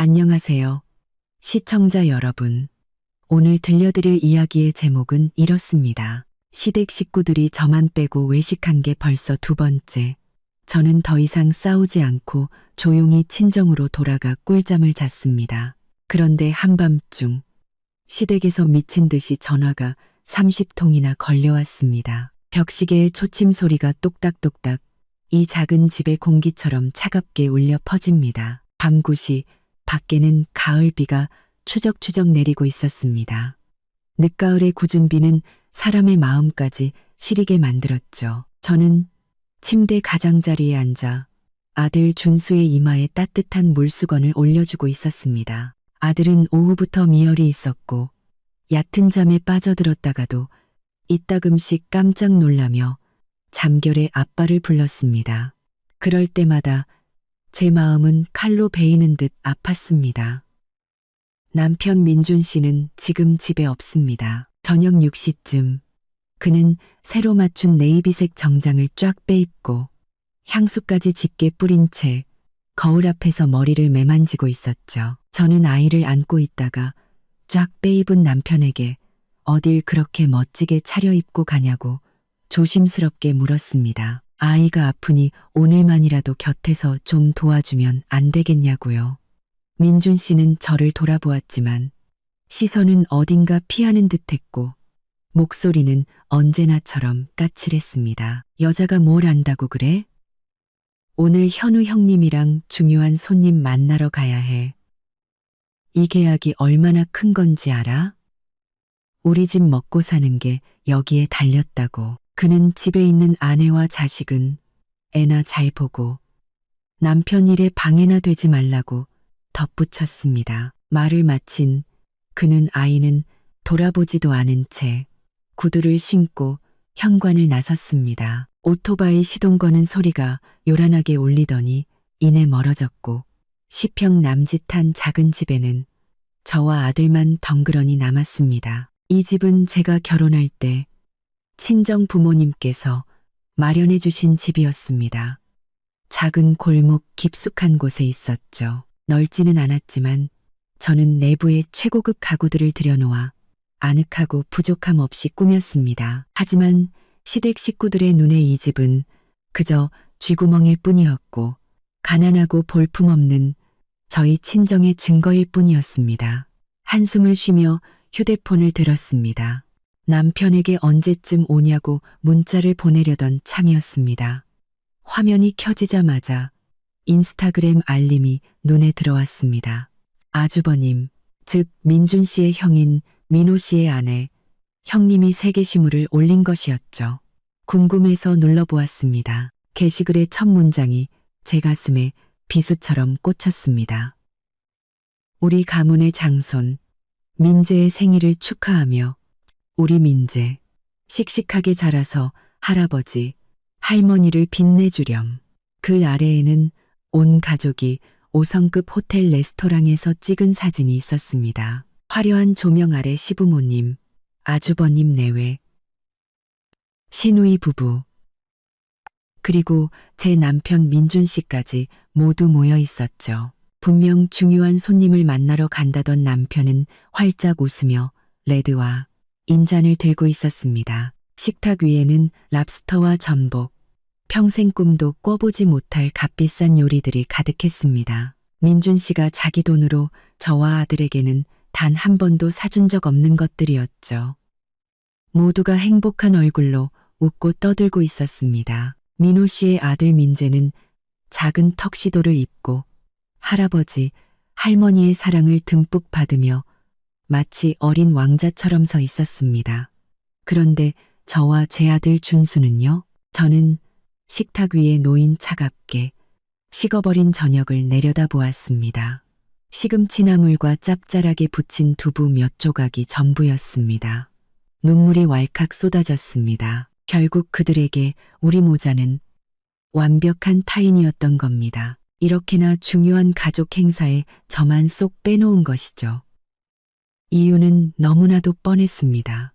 안녕하세요. 시청자 여러분. 오늘 들려드릴 이야기의 제목은 이렇습니다. 시댁 식구들이 저만 빼고 외식한 게 벌써 두 번째. 저는 더 이상 싸우지 않고 조용히 친정으로 돌아가 꿀잠을 잤습니다. 그런데 한밤중 시댁에서 미친 듯이 전화가 30통이나 걸려왔습니다. 벽시계의 초침 소리가 똑딱똑딱 이 작은 집의 공기처럼 차갑게 울려 퍼집니다. 밤 9시 밖에는 가을비가 추적추적 내리고 있었습니다. 늦가을의 굳은 비는 사람의 마음까지 시리게 만들었죠. 저는 침대 가장자리에 앉아 아들 준수의 이마에 따뜻한 물수건을 올려주고 있었습니다. 아들은 오후부터 미열이 있었고 얕은 잠에 빠져들었다가도 이따금씩 깜짝 놀라며 잠결에 아빠를 불렀습니다. 그럴 때마다 제 마음은 칼로 베이는 듯 아팠습니다. 남편 민준 씨는 지금 집에 없습니다. 저녁 6시쯤 그는 새로 맞춘 네이비색 정장을 쫙 빼입고 향수까지 짙게 뿌린 채 거울 앞에서 머리를 매만지고 있었죠. 저는 아이를 안고 있다가 쫙 빼입은 남편에게 어딜 그렇게 멋지게 차려입고 가냐고 조심스럽게 물었습니다. 아이가 아프니 오늘만이라도 곁에서 좀 도와주면 안 되겠냐고요. 민준 씨는 저를 돌아보았지만 시선은 어딘가 피하는 듯했고 목소리는 언제나처럼 까칠했습니다. 여자가 뭘 안다고 그래? 오늘 현우 형님이랑 중요한 손님 만나러 가야 해. 이 계약이 얼마나 큰 건지 알아? 우리 집 먹고 사는 게 여기에 달렸다고. 그는 집에 있는 아내와 자식은 애나 잘 보고 남편 일에 방해나 되지 말라고 덧붙였습니다. 말을 마친 그는 아이는 돌아보지도 않은 채 구두를 신고 현관을 나섰습니다. 오토바이 시동 거는 소리가 요란하게 울리더니 이내 멀어졌고 10평 남짓한 작은 집에는 저와 아들만 덩그러니 남았습니다. 이 집은 제가 결혼할 때 친정 부모님께서 마련해 주신 집이었습니다. 작은 골목 깊숙한 곳에 있었죠. 넓지는 않았지만 저는 내부에 최고급 가구들을 들여놓아 아늑하고 부족함 없이 꾸몄습니다. 하지만 시댁 식구들의 눈에 이 집은 그저 쥐구멍일 뿐이었고 가난하고 볼품없는 저희 친정의 증거일 뿐이었습니다. 한숨을 쉬며 휴대폰을 들었습니다. 남편에게 언제쯤 오냐고 문자를 보내려던 참이었습니다. 화면이 켜지자마자 인스타그램 알림이 눈에 들어왔습니다. 아주버님, 즉 민준 씨의 형인 민호 씨의 아내, 형님이 세계시물을 올린 것이었죠. 궁금해서 눌러보았습니다. 게시글의 첫 문장이 제 가슴에 비수처럼 꽂혔습니다. 우리 가문의 장손, 민재의 생일을 축하하며 우리 민재, 씩씩하게 자라서 할아버지, 할머니를 빛내주렴. 글 아래에는 온 가족이 5성급 호텔 레스토랑에서 찍은 사진이 있었습니다. 화려한 조명 아래 시부모님, 아주버님 내외, 시누이 부부, 그리고 제 남편 민준 씨까지 모두 모여 있었죠. 분명 중요한 손님을 만나러 간다던 남편은 활짝 웃으며 레드와 인잔을 들고 있었습니다. 식탁 위에는 랍스터와 전복, 평생 꿈도 꿔보지 못할 값비싼 요리들이 가득했습니다. 민준 씨가 자기 돈으로 저와 아들에게는 단 한 번도 사준 적 없는 것들이었죠. 모두가 행복한 얼굴로 웃고 떠들고 있었습니다. 민호 씨의 아들 민재는 작은 턱시도를 입고 할아버지, 할머니의 사랑을 듬뿍 받으며 마치 어린 왕자처럼 서 있었습니다. 그런데 저와 제 아들 준수는요? 저는 식탁 위에 놓인 차갑게 식어버린 저녁을 내려다보았습니다. 시금치 나물과 짭짤하게 부친 두부 몇 조각이 전부였습니다. 눈물이 왈칵 쏟아졌습니다. 결국 그들에게 우리 모자는 완벽한 타인이었던 겁니다. 이렇게나 중요한 가족 행사에 저만 쏙 빼놓은 것이죠. 이유는 너무나도 뻔했습니다.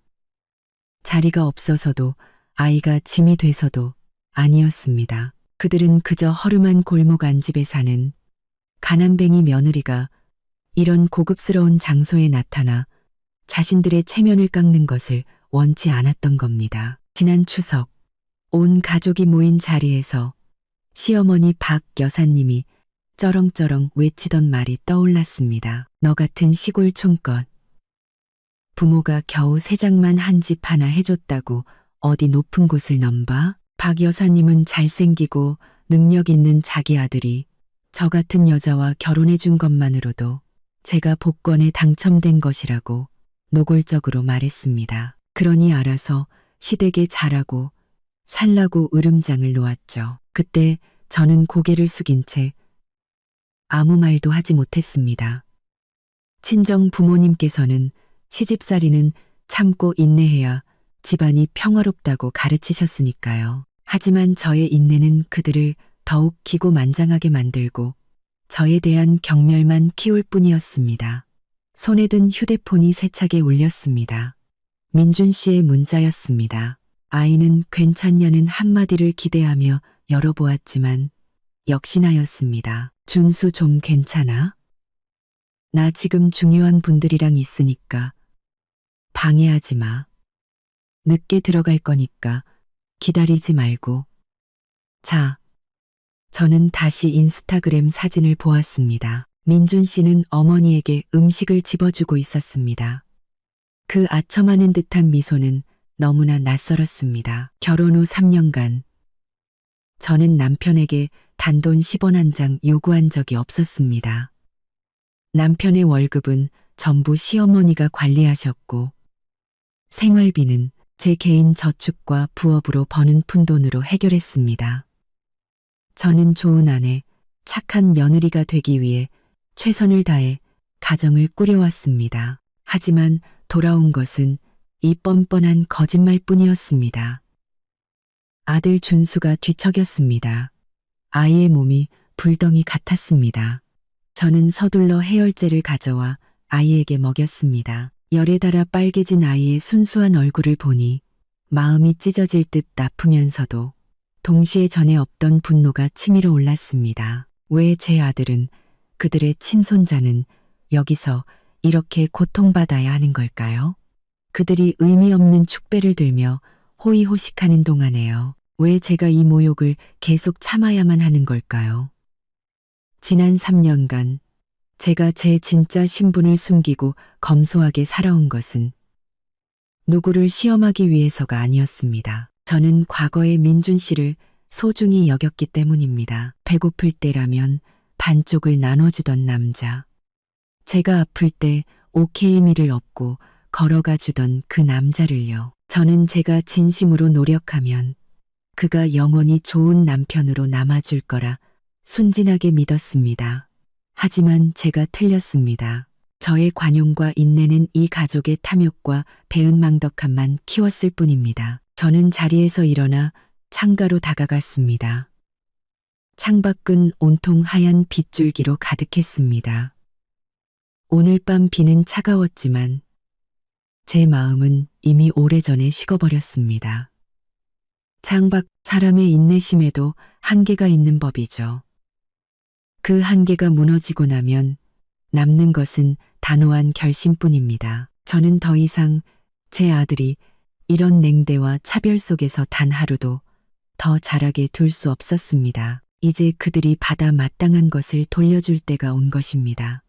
자리가 없어서도 아이가 짐이 돼서도 아니었습니다. 그들은 그저 허름한 골목 안집에 사는 가난뱅이 며느리가 이런 고급스러운 장소에 나타나 자신들의 체면을 깎는 것을 원치 않았던 겁니다. 지난 추석, 온 가족이 모인 자리에서 시어머니 박 여사님이 쩌렁쩌렁 외치던 말이 떠올랐습니다. 너 같은 시골 촌것. 부모가 겨우 세 장만 한 집 하나 해줬다고 어디 높은 곳을 넘봐? 박 여사님은 잘생기고 능력 있는 자기 아들이 저 같은 여자와 결혼해 준 것만으로도 제가 복권에 당첨된 것이라고 노골적으로 말했습니다. 그러니 알아서 시댁에 잘하고 살라고 으름장을 놓았죠. 그때 저는 고개를 숙인 채 아무 말도 하지 못했습니다. 친정 부모님께서는 시집살이는 참고 인내해야 집안이 평화롭다고 가르치셨으니까요. 하지만 저의 인내는 그들을 더욱 기고만장하게 만들고 저에 대한 경멸만 키울 뿐이었습니다. 손에 든 휴대폰이 세차게 울렸습니다. 민준 씨의 문자였습니다. 아이는 괜찮냐는 한마디를 기대하며 열어보았지만 역시나였습니다. 준수 좀 괜찮아? 나 지금 중요한 분들이랑 있으니까 방해하지 마. 늦게 들어갈 거니까 기다리지 말고. 자, 저는 다시 인스타그램 사진을 보았습니다. 민준 씨는 어머니에게 음식을 집어주고 있었습니다. 그 아첨하는 듯한 미소는 너무나 낯설었습니다. 결혼 후 3년간 저는 남편에게 단돈 10원 한 장 요구한 적이 없었습니다. 남편의 월급은 전부 시어머니가 관리하셨고 생활비는 제 개인 저축과 부업으로 버는 푼돈으로 해결했습니다. 저는 좋은 아내, 착한 며느리가 되기 위해 최선을 다해 가정을 꾸려왔습니다. 하지만 돌아온 것은 이 뻔뻔한 거짓말뿐이었습니다. 아들 준수가 뒤척였습니다. 아이의 몸이 불덩이 같았습니다. 저는 서둘러 해열제를 가져와 아이에게 먹였습니다. 열에 달아 빨개진 아이의 순수한 얼굴을 보니 마음이 찢어질 듯 아프면서도 동시에 전에 없던 분노가 치밀어 올랐습니다. 왜 제 아들은, 그들의 친손자는 여기서 이렇게 고통받아야 하는 걸까요? 그들이 의미 없는 축배를 들며 호의호식하는 동안에요. 왜 제가 이 모욕을 계속 참아야만 하는 걸까요? 지난 3년간 제가 제 진짜 신분을 숨기고 검소하게 살아온 것은 누구를 시험하기 위해서가 아니었습니다. 저는 과거의 민준 씨를 소중히 여겼기 때문입니다. 배고플 때라면 반쪽을 나눠주던 남자. 제가 아플 때 오케이미를 업고 걸어가 주던 그 남자를요. 저는 제가 진심으로 노력하면 그가 영원히 좋은 남편으로 남아줄 거라 순진하게 믿었습니다. 하지만 제가 틀렸습니다. 저의 관용과 인내는 이 가족의 탐욕과 배은망덕함만 키웠을 뿐입니다. 저는 자리에서 일어나 창가로 다가갔습니다. 창밖은 온통 하얀 빗줄기로 가득했습니다. 오늘 밤 비는 차가웠지만 제 마음은 이미 오래전에 식어버렸습니다. 창밖 사람의 인내심에도 한계가 있는 법이죠. 그 한계가 무너지고 나면 남는 것은 단호한 결심뿐입니다. 저는 더 이상 제 아들이 이런 냉대와 차별 속에서 단 하루도 더 자라게 둘 수 없었습니다. 이제 그들이 받아 마땅한 것을 돌려줄 때가 온 것입니다.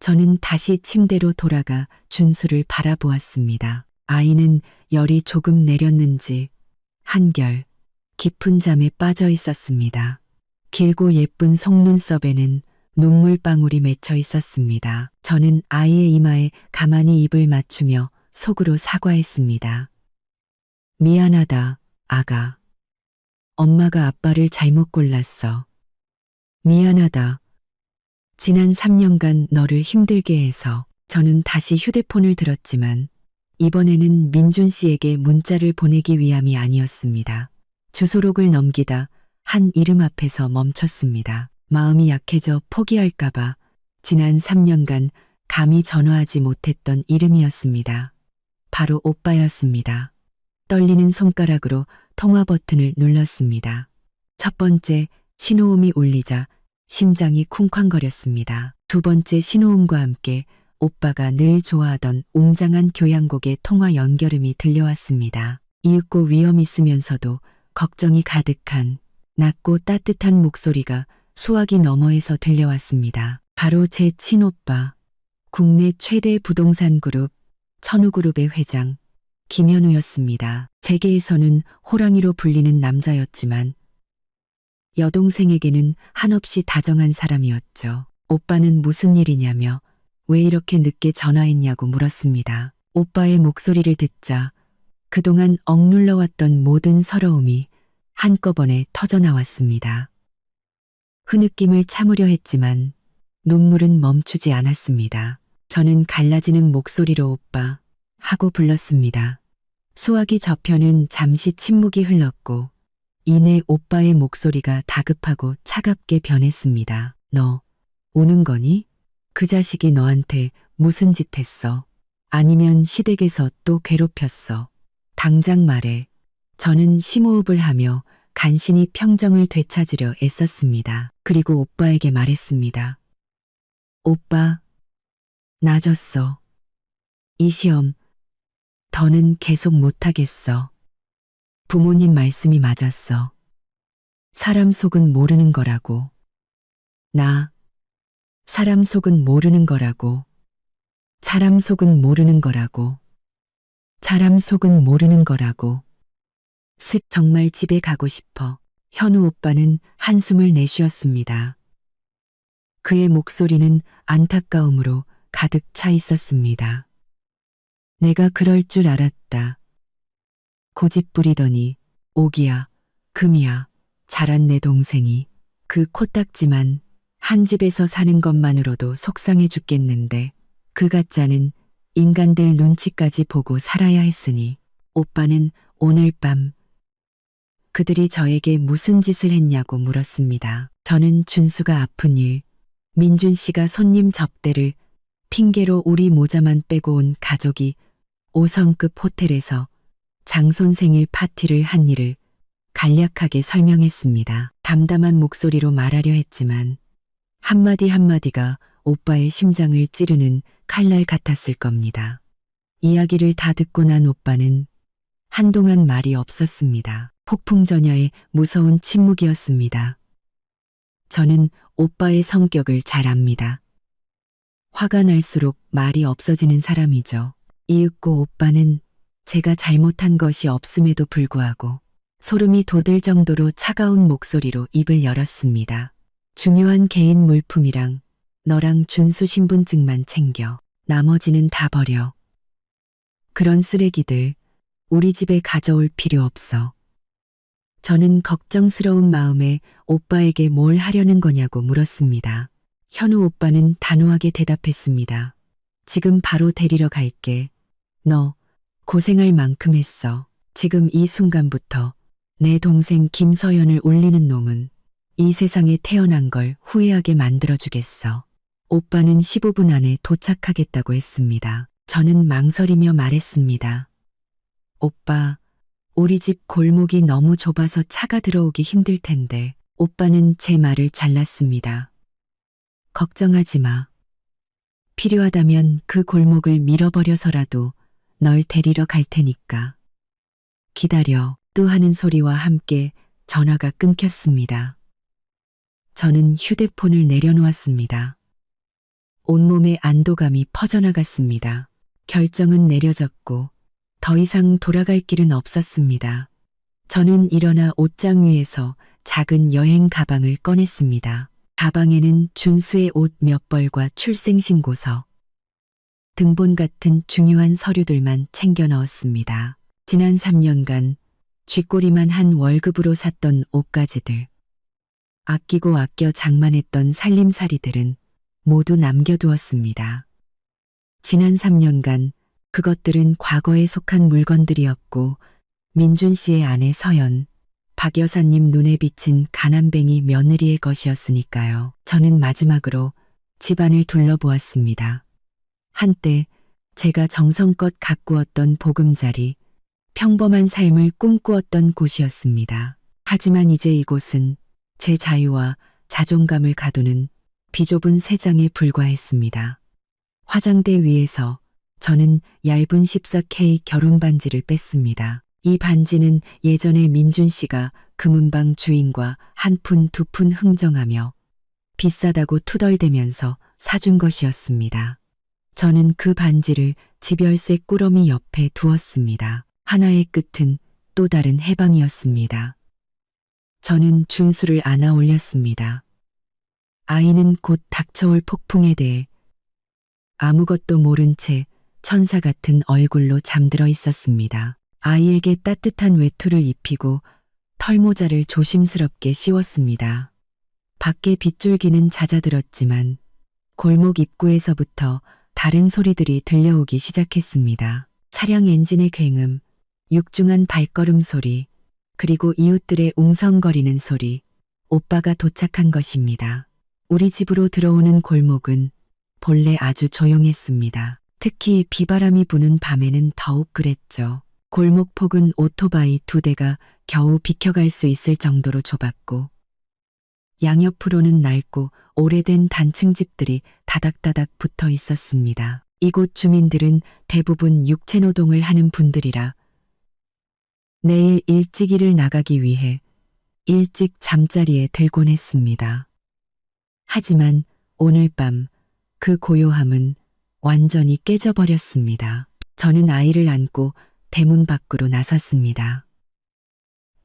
저는 다시 침대로 돌아가 준수를 바라보았습니다. 아이는 열이 조금 내렸는지 한결 깊은 잠에 빠져 있었습니다. 길고 예쁜 속눈썹에는 눈물방울이 맺혀 있었습니다. 저는 아이의 이마에 가만히 입을 맞추며 속으로 사과했습니다. 미안하다, 아가. 엄마가 아빠를 잘못 골랐어. 미안하다. 지난 3년간 너를 힘들게 해서. 저는 다시 휴대폰을 들었지만 이번에는 민준 씨에게 문자를 보내기 위함이 아니었습니다. 주소록을 넘기다 한 이름 앞에서 멈췄습니다. 마음이 약해져 포기할까봐 지난 3년간 감히 전화하지 못했던 이름이었습니다. 바로 오빠였습니다. 떨리는 손가락으로 통화 버튼을 눌렀습니다. 첫 번째 신호음이 울리자 심장이 쿵쾅거렸습니다. 두 번째 신호음과 함께 오빠가 늘 좋아하던 웅장한 교향곡의 통화 연결음이 들려왔습니다. 이윽고 위험 있으면서도 걱정이 가득한 낮고 따뜻한 목소리가 수화기 너머에서 들려왔습니다. 바로 제 친오빠, 국내 최대 부동산 그룹 천우그룹의 회장 김현우였습니다. 재계에서는 호랑이로 불리는 남자였지만 여동생에게는 한없이 다정한 사람이었죠. 오빠는 무슨 일이냐며 왜 이렇게 늦게 전화했냐고 물었습니다. 오빠의 목소리를 듣자 그동안 억눌러왔던 모든 서러움이 한꺼번에 터져나왔습니다. 흐느낌을 참으려 했지만 눈물은 멈추지 않았습니다. 저는 갈라지는 목소리로 오빠 하고 불렀습니다. 수화기 저편은 잠시 침묵이 흘렀고 이내 오빠의 목소리가 다급하고 차갑게 변했습니다. 너 우는 거니? 그 자식이 너한테 무슨 짓 했어? 아니면 시댁에서 또 괴롭혔어? 당장 말해. 저는 심호흡을 하며 간신히 평정을 되찾으려 애썼습니다. 그리고 오빠에게 말했습니다. 오빠, 나 졌어. 이 시험 더는 계속 못하겠어. 부모님 말씀이 맞았어. 사람 속은 모르는 거라고. 사람 속은 모르는 거라고. 사람 속은 모르는 거라고. 사람 속은 모르는 거라고. 정말 집에 가고 싶어. 현우 오빠는 한숨을 내쉬었습니다. 그의 목소리는 안타까움으로 가득 차 있었습니다. 내가 그럴 줄 알았다. 고집 부리더니 오기야, 금이야, 자란 내 동생이 그 코딱지만 한 집에서 사는 것만으로도 속상해 죽겠는데 그 가짜는 인간들 눈치까지 보고 살아야 했으니 오빠는 오늘 밤 그들이 저에게 무슨 짓을 했냐고 물었습니다. 저는 준수가 아픈 일, 민준 씨가 손님 접대를 핑계로 우리 모자만 빼고 온 가족이 5성급 호텔에서 장손 생일 파티를 한 일을 간략하게 설명했습니다. 담담한 목소리로 말하려 했지만 한마디 한마디가 오빠의 심장을 찌르는 칼날 같았을 겁니다. 이야기를 다 듣고 난 오빠는 한동안 말이 없었습니다. 폭풍전야의 무서운 침묵이었습니다. 저는 오빠의 성격을 잘 압니다. 화가 날수록 말이 없어지는 사람이죠. 이윽고 오빠는 제가 잘못한 것이 없음에도 불구하고 소름이 돋을 정도로 차가운 목소리로 입을 열었습니다. 중요한 개인 물품이랑 너랑 준수 신분증만 챙겨. 나머지는 다 버려. 그런 쓰레기들 우리 집에 가져올 필요 없어. 저는 걱정스러운 마음에 오빠에게 뭘 하려는 거냐고 물었습니다. 현우 오빠는 단호하게 대답했습니다. 지금 바로 데리러 갈게. 너 고생할 만큼 했어. 지금 이 순간부터 내 동생 김서연을 울리는 놈은 이 세상에 태어난 걸 후회하게 만들어주겠어. 오빠는 15분 안에 도착하겠다고 했습니다. 저는 망설이며 말했습니다. 오빠, 우리 집 골목이 너무 좁아서 차가 들어오기 힘들 텐데. 오빠는 제 말을 잘랐습니다. 걱정하지 마. 필요하다면 그 골목을 밀어버려서라도 널 데리러 갈 테니까. 기다려. 또 하는 소리와 함께 전화가 끊겼습니다. 저는 휴대폰을 내려놓았습니다. 온몸에 안도감이 퍼져나갔습니다. 결정은 내려졌고 더 이상 돌아갈 길은 없었습니다. 저는 일어나 옷장 위에서 작은 여행 가방을 꺼냈습니다. 가방에는 준수의 옷 몇 벌과 출생신고서, 등본 같은 중요한 서류들만 챙겨 넣었습니다. 지난 3년간 쥐꼬리만 한 월급으로 샀던 옷가지들, 아끼고 아껴 장만했던 살림살이들은 모두 남겨두었습니다. 지난 3년간 그것들은 과거에 속한 물건들이었고 민준 씨의 아내 서연, 박 여사님 눈에 비친 가난뱅이 며느리의 것이었으니까요. 저는 마지막으로 집안을 둘러보았습니다. 한때 제가 정성껏 가꾸었던 보금자리, 평범한 삶을 꿈꾸었던 곳이었습니다. 하지만 이제 이곳은 제 자유와 자존감을 가두는 비좁은 세 장에 불과했습니다. 화장대 위에서 저는 얇은 14K 결혼 반지를 뺐습니다. 이 반지는 예전에 민준 씨가 금은방 주인과 한 푼 두 푼 흥정하며 비싸다고 투덜대면서 사준 것이었습니다. 저는 그 반지를 집열쇠 꾸러미 옆에 두었습니다. 하나의 끝은 또 다른 해방이었습니다. 저는 준수를 안아 올렸습니다. 아이는 곧 닥쳐올 폭풍에 대해 아무것도 모른 채 천사 같은 얼굴로 잠들어 있었습니다. 아이에게 따뜻한 외투를 입히고 털모자를 조심스럽게 씌웠습니다. 밖에 빗줄기는 잦아들었지만 골목 입구에서부터 다른 소리들이 들려오기 시작했습니다. 차량 엔진의 굉음, 육중한 발걸음 소리, 그리고 이웃들의 웅성거리는 소리, 오빠가 도착한 것입니다. 우리 집으로 들어오는 골목은 본래 아주 조용했습니다. 특히 비바람이 부는 밤에는 더욱 그랬죠. 골목폭은 오토바이 2대가 겨우 비켜갈 수 있을 정도로 좁았고 양옆으로는 낡고 오래된 단층 집들이 다닥다닥 붙어 있었습니다. 이곳 주민들은 대부분 육체노동을 하는 분들이라 내일 일찍 일을 나가기 위해 일찍 잠자리에 들곤 했습니다. 하지만 오늘 밤 그 고요함은 완전히 깨져버렸습니다. 저는 아이를 안고 대문 밖으로 나섰습니다.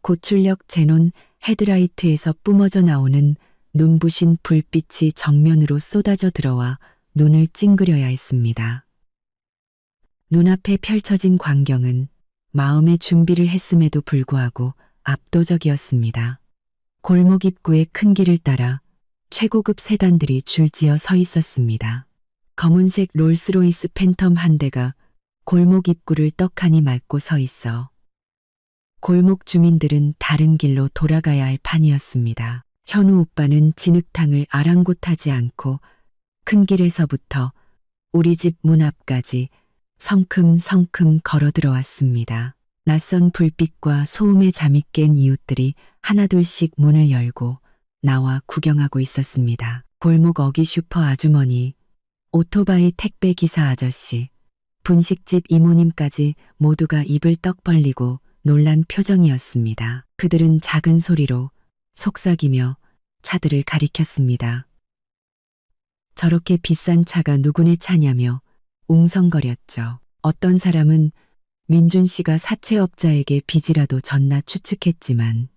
고출력 제논 헤드라이트에서 뿜어져 나오는 눈부신 불빛이 정면으로 쏟아져 들어와 눈을 찡그려야 했습니다. 눈앞에 펼쳐진 광경은 마음의 준비를 했음에도 불구하고 압도적이었습니다. 골목 입구의 큰 길을 따라 최고급 세단들이 줄지어 서 있었습니다. 검은색 롤스로이스 팬텀 한 대가 골목 입구를 떡하니 막고 서 있어 골목 주민들은 다른 길로 돌아가야 할 판이었습니다. 현우 오빠는 진흙탕을 아랑곳하지 않고 큰 길에서부터 우리 집 문 앞까지 성큼성큼 걸어 들어왔습니다. 낯선 불빛과 소음에 잠이 깬 이웃들이 하나둘씩 문을 열고 나와 구경하고 있었습니다. 골목 어기 슈퍼 아주머니, 오토바이 택배 기사 아저씨, 분식집 이모님까지 모두가 입을 떡 벌리고 놀란 표정이었습니다. 그들은 작은 소리로 속삭이며 차들을 가리켰습니다. 저렇게 비싼 차가 누구네 차냐며 웅성거렸죠. 어떤 사람은 민준 씨가 사채업자에게 빚이라도 졌나 추측했지만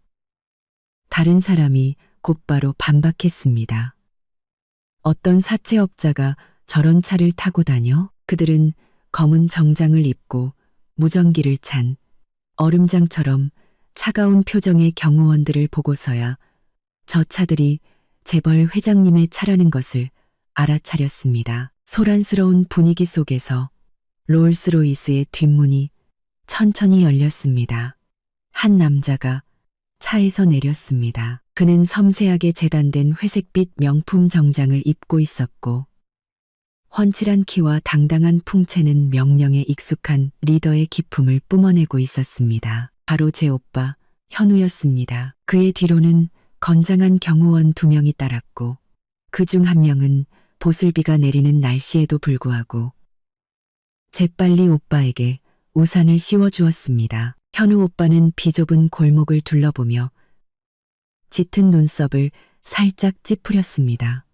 다른 사람이 곧바로 반박했습니다. 어떤 사채업자가 저런 차를 타고 다녀? 그들은 검은 정장을 입고 무전기를 찬 얼음장처럼 차가운 표정의 경호원들을 보고서야 저 차들이 재벌 회장님의 차라는 것을 알아차렸습니다. 소란스러운 분위기 속에서 롤스로이스의 뒷문이 천천히 열렸습니다. 한 남자가 차에서 내렸습니다. 그는 섬세하게 재단된 회색빛 명품 정장을 입고 있었고 훤칠한 키와 당당한 풍채는 명령에 익숙한 리더의 기품을 뿜어내고 있었습니다. 바로 제 오빠 현우였습니다. 그의 뒤로는 건장한 경호원 2명이 따랐고 그중 한 명은 보슬비가 내리는 날씨에도 불구하고 재빨리 오빠에게 우산을 씌워주었습니다. 현우 오빠는 비좁은 골목을 둘러보며 짙은 눈썹을 살짝 찌푸렸습니다.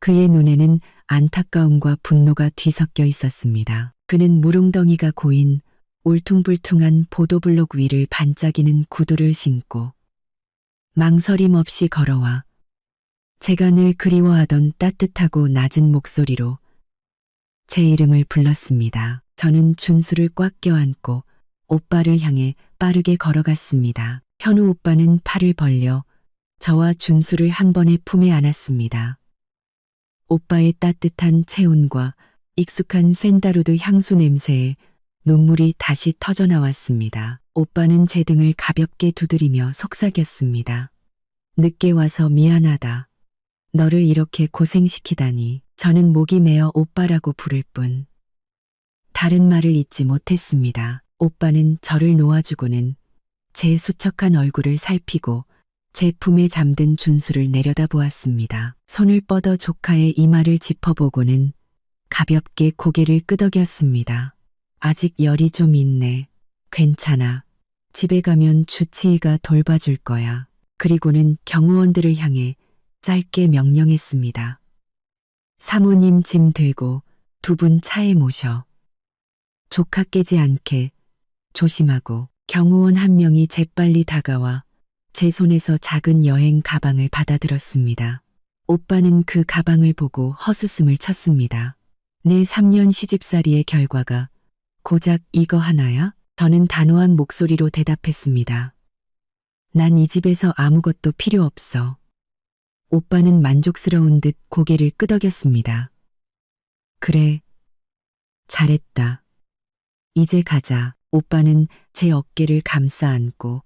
그의 눈에는 안타까움과 분노가 뒤섞여 있었습니다. 그는 무릉덩이가 고인 울퉁불퉁한 보도블록 위를 반짝이는 구두를 신고 망설임 없이 걸어와 제가 늘 그리워하던 따뜻하고 낮은 목소리로 제 이름을 불렀습니다. 저는 준수를 꽉 껴안고 오빠를 향해 빠르게 걸어갔습니다. 현우 오빠는 팔을 벌려 저와 준수를 한 번에 품에 안았습니다. 오빠의 따뜻한 체온과 익숙한 샌다루드 향수 냄새에 눈물이 다시 터져나왔습니다. 오빠는 제 등을 가볍게 두드리며 속삭였습니다. 늦게 와서 미안하다. 너를 이렇게 고생시키다니. 저는 목이 메어 오빠라고 부를 뿐 다른 말을 잊지 못했습니다. 오빠는 저를 놓아주고는 제 수척한 얼굴을 살피고 제 품에 잠든 준수를 내려다보았습니다. 손을 뻗어 조카의 이마를 짚어보고는 가볍게 고개를 끄덕였습니다. 아직 열이 좀 있네. 괜찮아. 집에 가면 주치의가 돌봐줄 거야. 그리고는 경호원들을 향해 짧게 명령했습니다. 사모님 짐 들고 두 분 차에 모셔. 조카 깨지 않게 조심하고. 경호원 한 명이 재빨리 다가와 제 손에서 작은 여행 가방을 받아들었습니다. 오빠는 그 가방을 보고 헛웃음을 쳤습니다. 내 3년 시집살이의 결과가 고작 이거 하나야? 저는 단호한 목소리로 대답했습니다. 난 이 집에서 아무것도 필요 없어. 오빠는 만족스러운 듯 고개를 끄덕였습니다. 그래, 잘했다. 이제 가자. 오빠는 제 어깨를 감싸 안고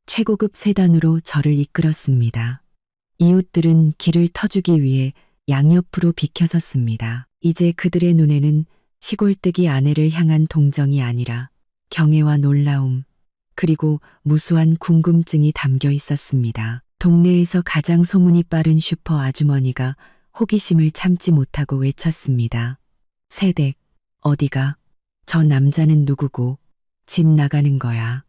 최고급 세단으로 저를 이끌었습니다. 이웃들은 길을 터주기 위해 양옆으로 비켜섰습니다. 이제 그들의 눈에는 시골뜨기 아내를 향한 동정이 아니라 경애와 놀라움, 그리고 무수한 궁금증이 담겨 있었습니다. 동네에서 가장 소문이 빠른 슈퍼 아주머니가 호기심을 참지 못하고 외쳤습니다. 세댁, 어디가? 저 남자는 누구고? 집 나가는 거야.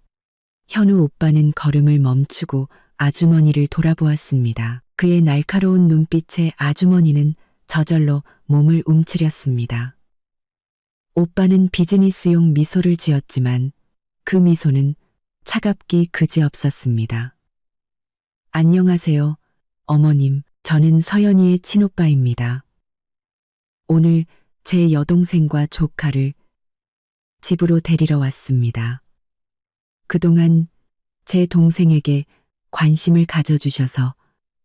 현우 오빠는 걸음을 멈추고 아주머니를 돌아보았습니다. 그의 날카로운 눈빛에 아주머니는 저절로 몸을 움츠렸습니다. 오빠는 비즈니스용 미소를 지었지만 그 미소는 차갑기 그지없었습니다. 안녕하세요, 어머님. 저는 서연이의 친오빠입니다. 오늘 제 여동생과 조카를 집으로 데리러 왔습니다. 그동안 제 동생에게 관심을 가져주셔서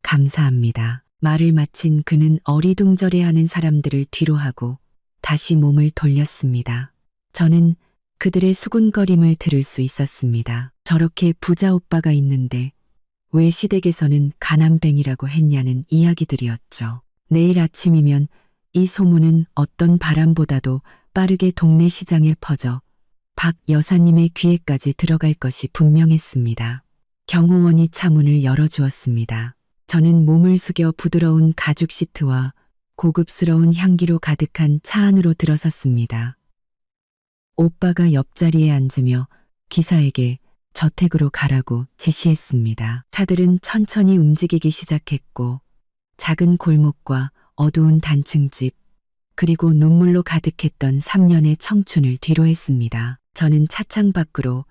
감사합니다. 말을 마친 그는 어리둥절해하는 사람들을 뒤로하고 다시 몸을 돌렸습니다. 저는 그들의 수군거림을 들을 수 있었습니다. 저렇게 부자 오빠가 있는데 왜 시댁에서는 가난뱅이라고 했냐는 이야기들이었죠. 내일 아침이면 이 소문은 어떤 바람보다도 빠르게 동네 시장에 퍼져 박 여사님의 귀에까지 들어갈 것이 분명했습니다. 경호원이 차 문을 열어주었습니다. 저는 몸을 숙여 부드러운 가죽 시트와 고급스러운 향기로 가득한 차 안으로 들어섰습니다. 오빠가 옆자리에 앉으며 기사에게 저택으로 가라고 지시했습니다. 차들은 천천히 움직이기 시작했고 작은 골목과 어두운 단층집, 그리고 눈물로 가득했던 3년의 청춘을 뒤로했습니다. 저는 차창 밖으로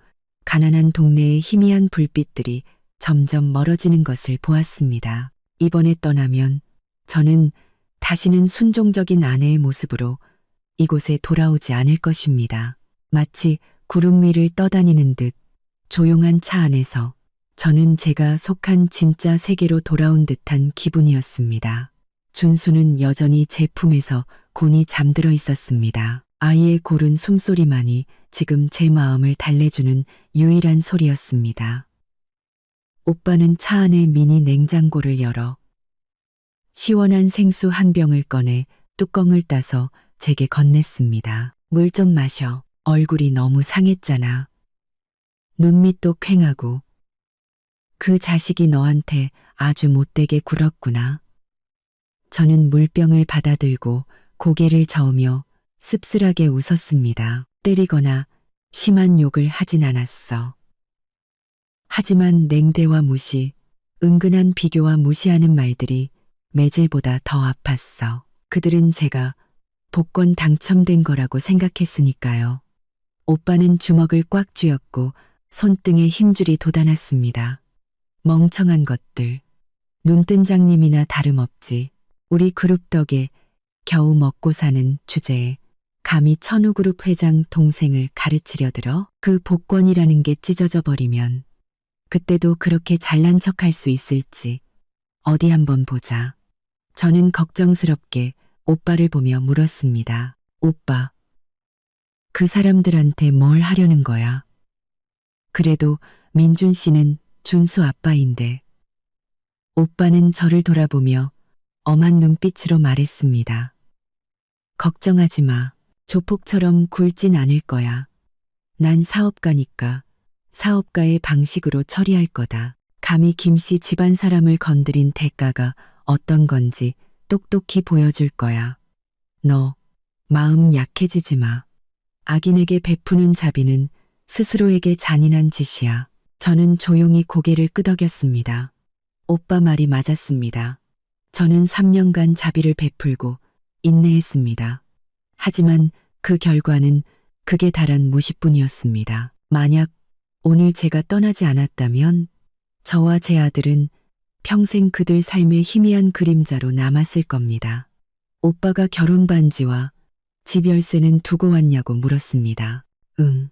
가난한 동네의 희미한 불빛들이 점점 멀어지는 것을 보았습니다. 이번에 떠나면 저는 다시는 순종적인 아내의 모습으로 이곳에 돌아오지 않을 것입니다. 마치 구름 위를 떠다니는 듯 조용한 차 안에서 저는 제가 속한 진짜 세계로 돌아온 듯한 기분이었습니다. 준수는 여전히 제 품에서 곤히 잠들어 있었습니다. 아이의 고른 숨소리만이 지금 제 마음을 달래주는 유일한 소리였습니다. 오빠는 차 안의 미니 냉장고를 열어 시원한 생수 한 병을 꺼내 뚜껑을 따서 제게 건넸습니다. 물 좀 마셔. 얼굴이 너무 상했잖아. 눈밑도 퀭하고. 그 자식이 너한테 아주 못되게 굴었구나. 저는 물병을 받아들고 고개를 저으며 씁쓸하게 웃었습니다. 때리거나 심한 욕을 하진 않았어. 하지만 냉대와 무시, 은근한 비교와 무시하는 말들이 매질보다 더 아팠어. 그들은 제가 복권 당첨된 거라고 생각했으니까요. 오빠는 주먹을 꽉 쥐었고 손등에 힘줄이 돋아났습니다. 멍청한 것들. 눈뜬장님이나 다름없지. 우리 그룹 덕에 겨우 먹고 사는 주제에 감히 천우그룹 회장 동생을 가르치려 들어? 그 복권이라는 게 찢어져 버리면 그때도 그렇게 잘난 척할 수 있을지 어디 한번 보자. 저는 걱정스럽게 오빠를 보며 물었습니다. 오빠, 그 사람들한테 뭘 하려는 거야? 그래도 민준 씨는 준수 아빠인데. 오빠는 저를 돌아보며 엄한 눈빛으로 말했습니다. 걱정하지 마. 조폭처럼 굴진 않을 거야. 난 사업가니까 사업가의 방식으로 처리할 거다. 감히 김씨 집안 사람을 건드린 대가가 어떤 건지 똑똑히 보여줄 거야. 너 마음 약해지지 마. 악인에게 베푸는 자비는 스스로에게 잔인한 짓이야. 저는 조용히 고개를 끄덕였습니다. 오빠 말이 맞았습니다. 저는 3년간 자비를 베풀고 인내했습니다. 하지만 그 결과는 극에 달한 무시뿐이었습니다. 만약 오늘 제가 떠나지 않았다면 저와 제 아들은 평생 그들 삶의 희미한 그림자로 남았을 겁니다. 오빠가 결혼 반지와 집 열쇠는 두고 왔냐고 물었습니다. 응.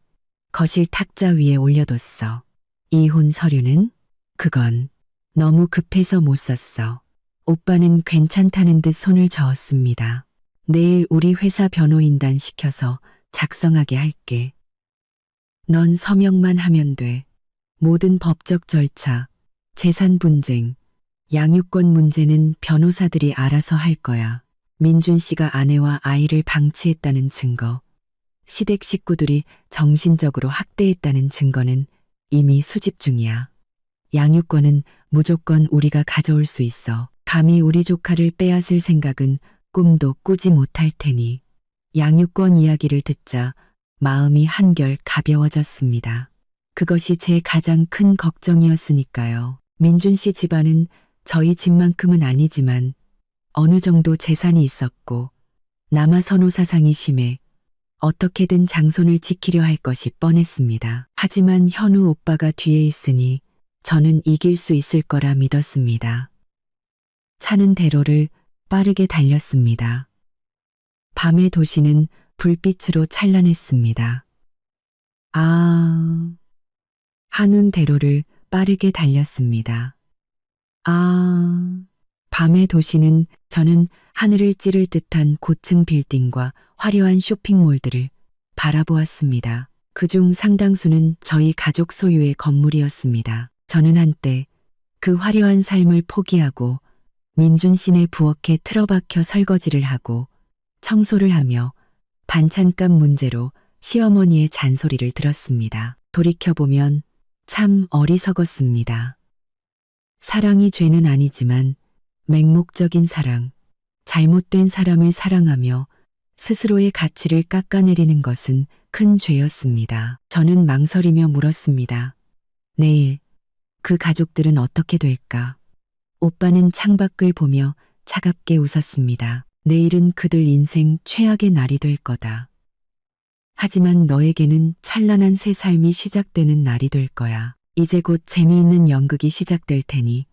거실 탁자 위에 올려뒀어. 이혼 서류는? 그건 너무 급해서 못 썼어. 오빠는 괜찮다는 듯 손을 저었습니다. 내일 우리 회사 변호인단 시켜서 작성하게 할게. 넌 서명만 하면 돼. 모든 법적 절차, 재산 분쟁, 양육권 문제는 변호사들이 알아서 할 거야. 민준 씨가 아내와 아이를 방치했다는 증거, 시댁 식구들이 정신적으로 학대했다는 증거는 이미 수집 중이야. 양육권은 무조건 우리가 가져올 수 있어. 감히 우리 조카를 빼앗을 생각은 꿈도 꾸지 못할 테니. 양육권 이야기를 듣자 마음이 한결 가벼워졌습니다. 그것이 제 가장 큰 걱정이었으니까요. 민준 씨 집안은 저희 집만큼은 아니지만 어느 정도 재산이 있었고 남아 선호 사상이 심해 어떻게든 장손을 지키려 할 것이 뻔했습니다. 하지만 현우 오빠가 뒤에 있으니 저는 이길 수 있을 거라 믿었습니다. 차는 대로를 빠르게 달렸습니다. 밤의 도시는 불빛으로 찬란했습니다. 한운 대로를 빠르게 달렸습니다. 밤의 도시는 저는 하늘을 찌를 듯한 고층 빌딩과 화려한 쇼핑몰들을 바라보았습니다. 그중 상당수는 저희 가족 소유의 건물이었습니다. 저는 한때 그 화려한 삶을 포기하고 민준 씨네 부엌에 틀어박혀 설거지를 하고 청소를 하며 반찬값 문제로 시어머니의 잔소리를 들었습니다. 돌이켜보면 참 어리석었습니다. 사랑이 죄는 아니지만 맹목적인 사랑, 잘못된 사람을 사랑하며 스스로의 가치를 깎아내리는 것은 큰 죄였습니다. 저는 망설이며 물었습니다. 내일 그 가족들은 어떻게 될까? 오빠는 창밖을 보며 차갑게 웃었습니다. 내일은 그들 인생 최악의 날이 될 거다. 하지만 너에게는 찬란한 새 삶이 시작되는 날이 될 거야. 이제 곧 재미있는 연극이 시작될 테니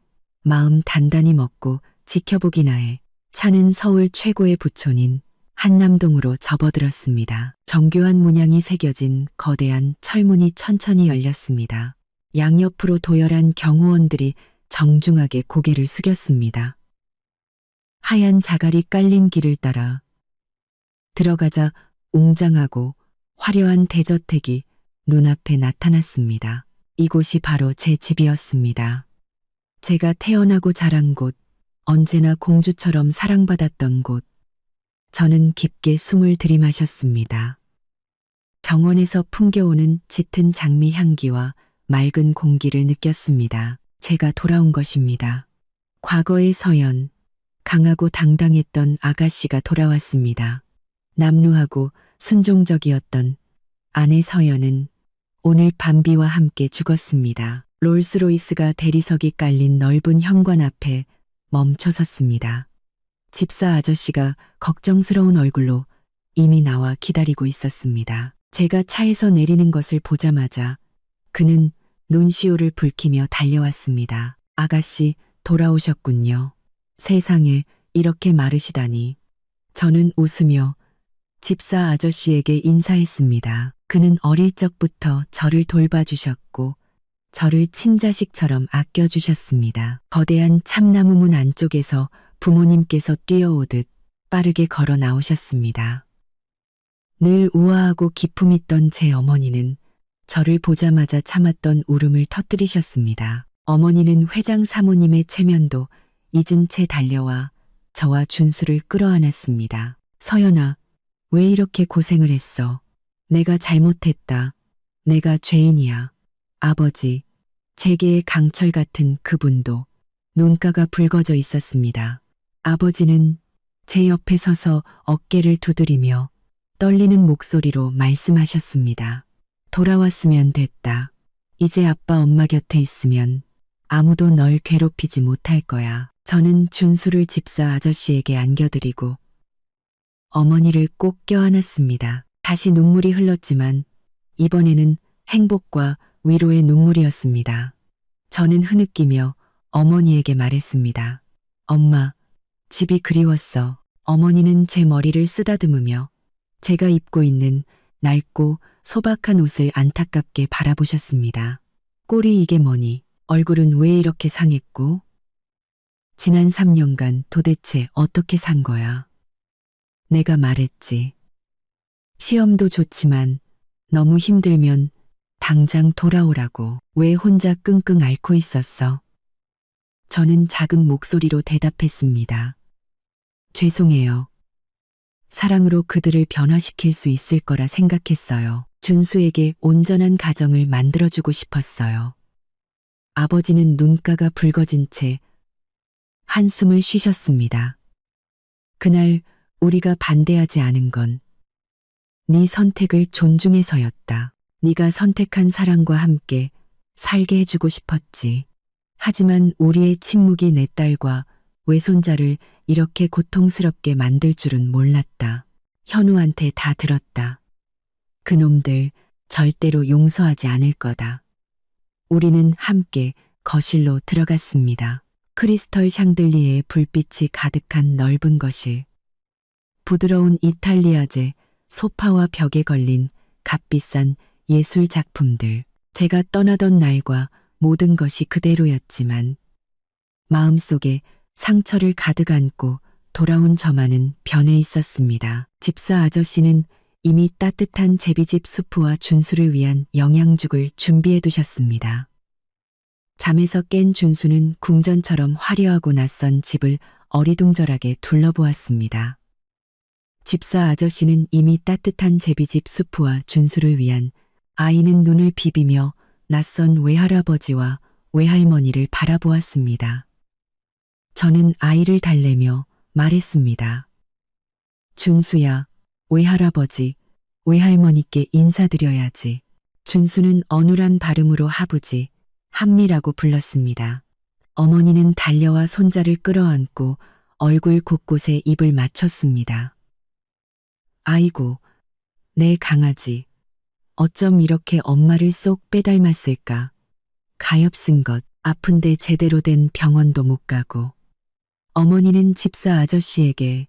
마음 단단히 먹고 지켜보기나 해. 차는 서울 최고의 부촌인 한남동으로 접어들었습니다. 정교한 문양이 새겨진 거대한 철문이 천천히 열렸습니다. 양옆으로 도열한 경호원들이 정중하게 고개를 숙였습니다. 하얀 자갈이 깔린 길을 따라 들어가자 웅장하고 화려한 대저택이 눈앞에 나타났습니다. 이곳이 바로 제 집이었습니다. 제가 태어나고 자란 곳, 언제나 공주처럼 사랑받았던 곳. 저는 깊게 숨을 들이마셨습니다. 정원에서 풍겨오는 짙은 장미 향기와 맑은 공기를 느꼈습니다. 제가 돌아온 것입니다. 과거의 서연, 강하고 당당했던 아가씨가 돌아왔습니다. 남루하고 순종적이었던 아내 서연은 오늘 밤비와 함께 죽었습니다. 롤스로이스가 대리석이 깔린 넓은 현관 앞에 멈춰 섰습니다. 집사 아저씨가 걱정스러운 얼굴로 이미 나와 기다리고 있었습니다. 제가 차에서 내리는 것을 보자마자 그는 눈시울을 붉히며 달려왔습니다. 아가씨, 돌아오셨군요. 세상에 이렇게 마르시다니. 저는 웃으며 집사 아저씨에게 인사했습니다. 그는 어릴 적부터 저를 돌봐주셨고 저를 친자식처럼 아껴주셨습니다. 거대한 참나무 문 안쪽에서 부모님께서 뛰어오듯 빠르게 걸어 나오셨습니다. 늘 우아하고 기품 있던 제 어머니는 저를 보자마자 참았던 울음을 터뜨리셨습니다. 어머니는 회장 사모님의 체면도 잊은 채 달려와 저와 준수를 끌어안았습니다. 서연아, 왜 이렇게 고생을 했어? 내가 잘못했다. 내가 죄인이야. 아버지, 제게의 강철 같은 그분도 눈가가 붉어져 있었습니다. 아버지는 제 옆에 서서 어깨를 두드리며 떨리는 목소리로 말씀하셨습니다. 돌아왔으면 됐다. 이제 아빠 엄마 곁에 있으면 아무도 널 괴롭히지 못할 거야. 저는 준수를 집사 아저씨에게 안겨드리고 어머니를 꼭 껴안았습니다. 다시 눈물이 흘렀지만 이번에는 행복과 위로의 눈물이었습니다. 저는 흐느끼며 어머니에게 말했습니다. 엄마, 집이 그리웠어. 어머니는 제 머리를 쓰다듬으며 제가 입고 있는 낡고 소박한 옷을 안타깝게 바라보셨습니다. 꼴이 이게 뭐니? 얼굴은 왜 이렇게 상했고? 지난 3년간 도대체 어떻게 산 거야? 내가 말했지. 시험도 좋지만 너무 힘들면 당장 돌아오라고. 왜 혼자 끙끙 앓고 있었어? 저는 작은 목소리로 대답했습니다. 죄송해요. 사랑으로 그들을 변화시킬 수 있을 거라 생각했어요. 준수에게 온전한 가정을 만들어주고 싶었어요. 아버지는 눈가가 붉어진 채 한숨을 쉬셨습니다. 그날 우리가 반대하지 않은 건 네 선택을 존중해서였다. 네가 선택한 사랑과 함께 살게 해주고 싶었지. 하지만 우리의 침묵이 내 딸과 외손자를 이렇게 고통스럽게 만들 줄은 몰랐다. 현우한테 다 들었다. 그놈들 절대로 용서하지 않을 거다. 우리는 함께 거실로 들어갔습니다. 크리스털 샹들리에의 불빛이 가득한 넓은 거실. 부드러운 이탈리아제 소파와 벽에 걸린 값비싼 예술 작품들. 제가 떠나던 날과 모든 것이 그대로였지만 마음속에 상처를 가득 안고 돌아온 저만은 변해 있었습니다. 집사 아저씨는 이미 따뜻한 제비집 수프와 준수를 위한 영양죽을 준비해 두셨습니다. 잠에서 깬 준수는 궁전처럼 화려하고 낯선 집을 어리둥절하게 둘러보았습니다. 집사 아저씨는 이미 따뜻한 제비집 수프와 준수를 위한 아이는 눈을 비비며 낯선 외할아버지와 외할머니를 바라보았습니다. 저는 아이를 달래며 말했습니다. 준수야, 외할아버지, 외할머니께 인사드려야지. 준수는 어눌한 발음으로 하부지, 한미라고 불렀습니다. 어머니는 달려와 손자를 끌어안고 얼굴 곳곳에 입을 맞췄습니다. 아이고, 내 강아지. 어쩜 이렇게 엄마를 쏙 빼닮았을까. 가엾은 것, 아픈데 제대로 된 병원도 못 가고. 어머니는 집사 아저씨에게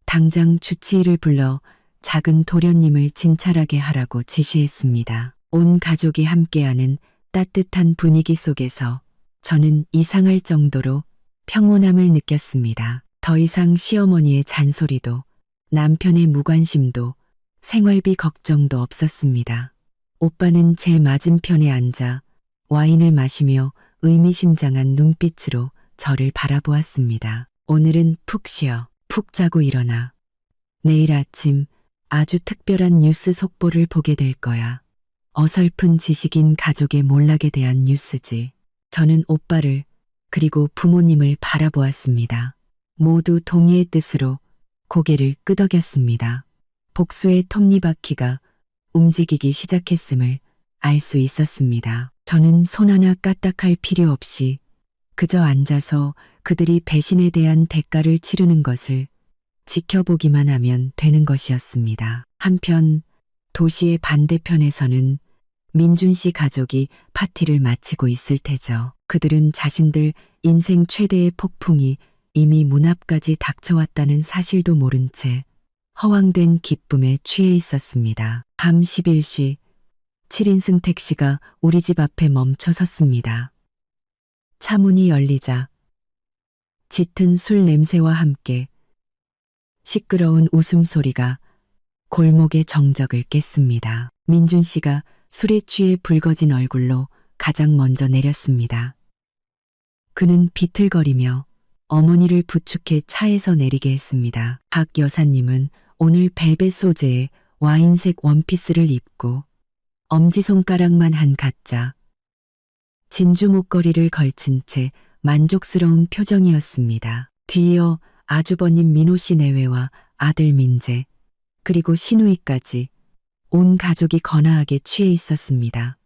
당장 주치의를 불러 작은 도련님을 진찰하게 하라고 지시했습니다. 온 가족이 함께하는 따뜻한 분위기 속에서 저는 이상할 정도로 평온함을 느꼈습니다. 더 이상 시어머니의 잔소리도 남편의 무관심도 생활비 걱정도 없었습니다. 오빠는 제 맞은편에 앉아 와인을 마시며 의미심장한 눈빛으로 저를 바라보았습니다. 오늘은 푹 쉬어, 푹 자고 일어나. 내일 아침 아주 특별한 뉴스 속보를 보게 될 거야. 어설픈 지식인 가족의 몰락에 대한 뉴스지. 저는 오빠를 그리고 부모님을 바라보았습니다. 모두 동의의 뜻으로 고개를 끄덕였습니다. 복수의 톱니바퀴가 움직이기 시작했음을 알 수 있었습니다. 저는 손 하나 까딱할 필요 없이 그저 앉아서 그들이 배신에 대한 대가를 치르는 것을 지켜보기만 하면 되는 것이었습니다. 한편 도시의 반대편에서는 민준 씨 가족이 파티를 마치고 있을 테죠. 그들은 자신들 인생 최대의 폭풍이 이미 문 앞까지 닥쳐왔다는 사실도 모른 채 허황된 기쁨에 취해 있었습니다. 밤 11시 7인승 택시가 우리 집 앞에 멈춰 섰습니다. 차 문이 열리자 짙은 술 냄새와 함께 시끄러운 웃음소리가 골목의 정적을 깼습니다. 민준 씨가 술에 취해 붉어진 얼굴로 가장 먼저 내렸습니다. 그는 비틀거리며 어머니를 부축해 차에서 내리게 했습니다. 박 여사님은 오늘 벨벳 소재의 와인색 원피스를 입고 엄지손가락만 한 가짜. 진주 목걸이를 걸친 채 만족스러운 표정이었습니다. 뒤이어 아주버님 민호 씨 내외와 아들 민재, 그리고 시누이까지 온 가족이 거나하게 취해 있었습니다.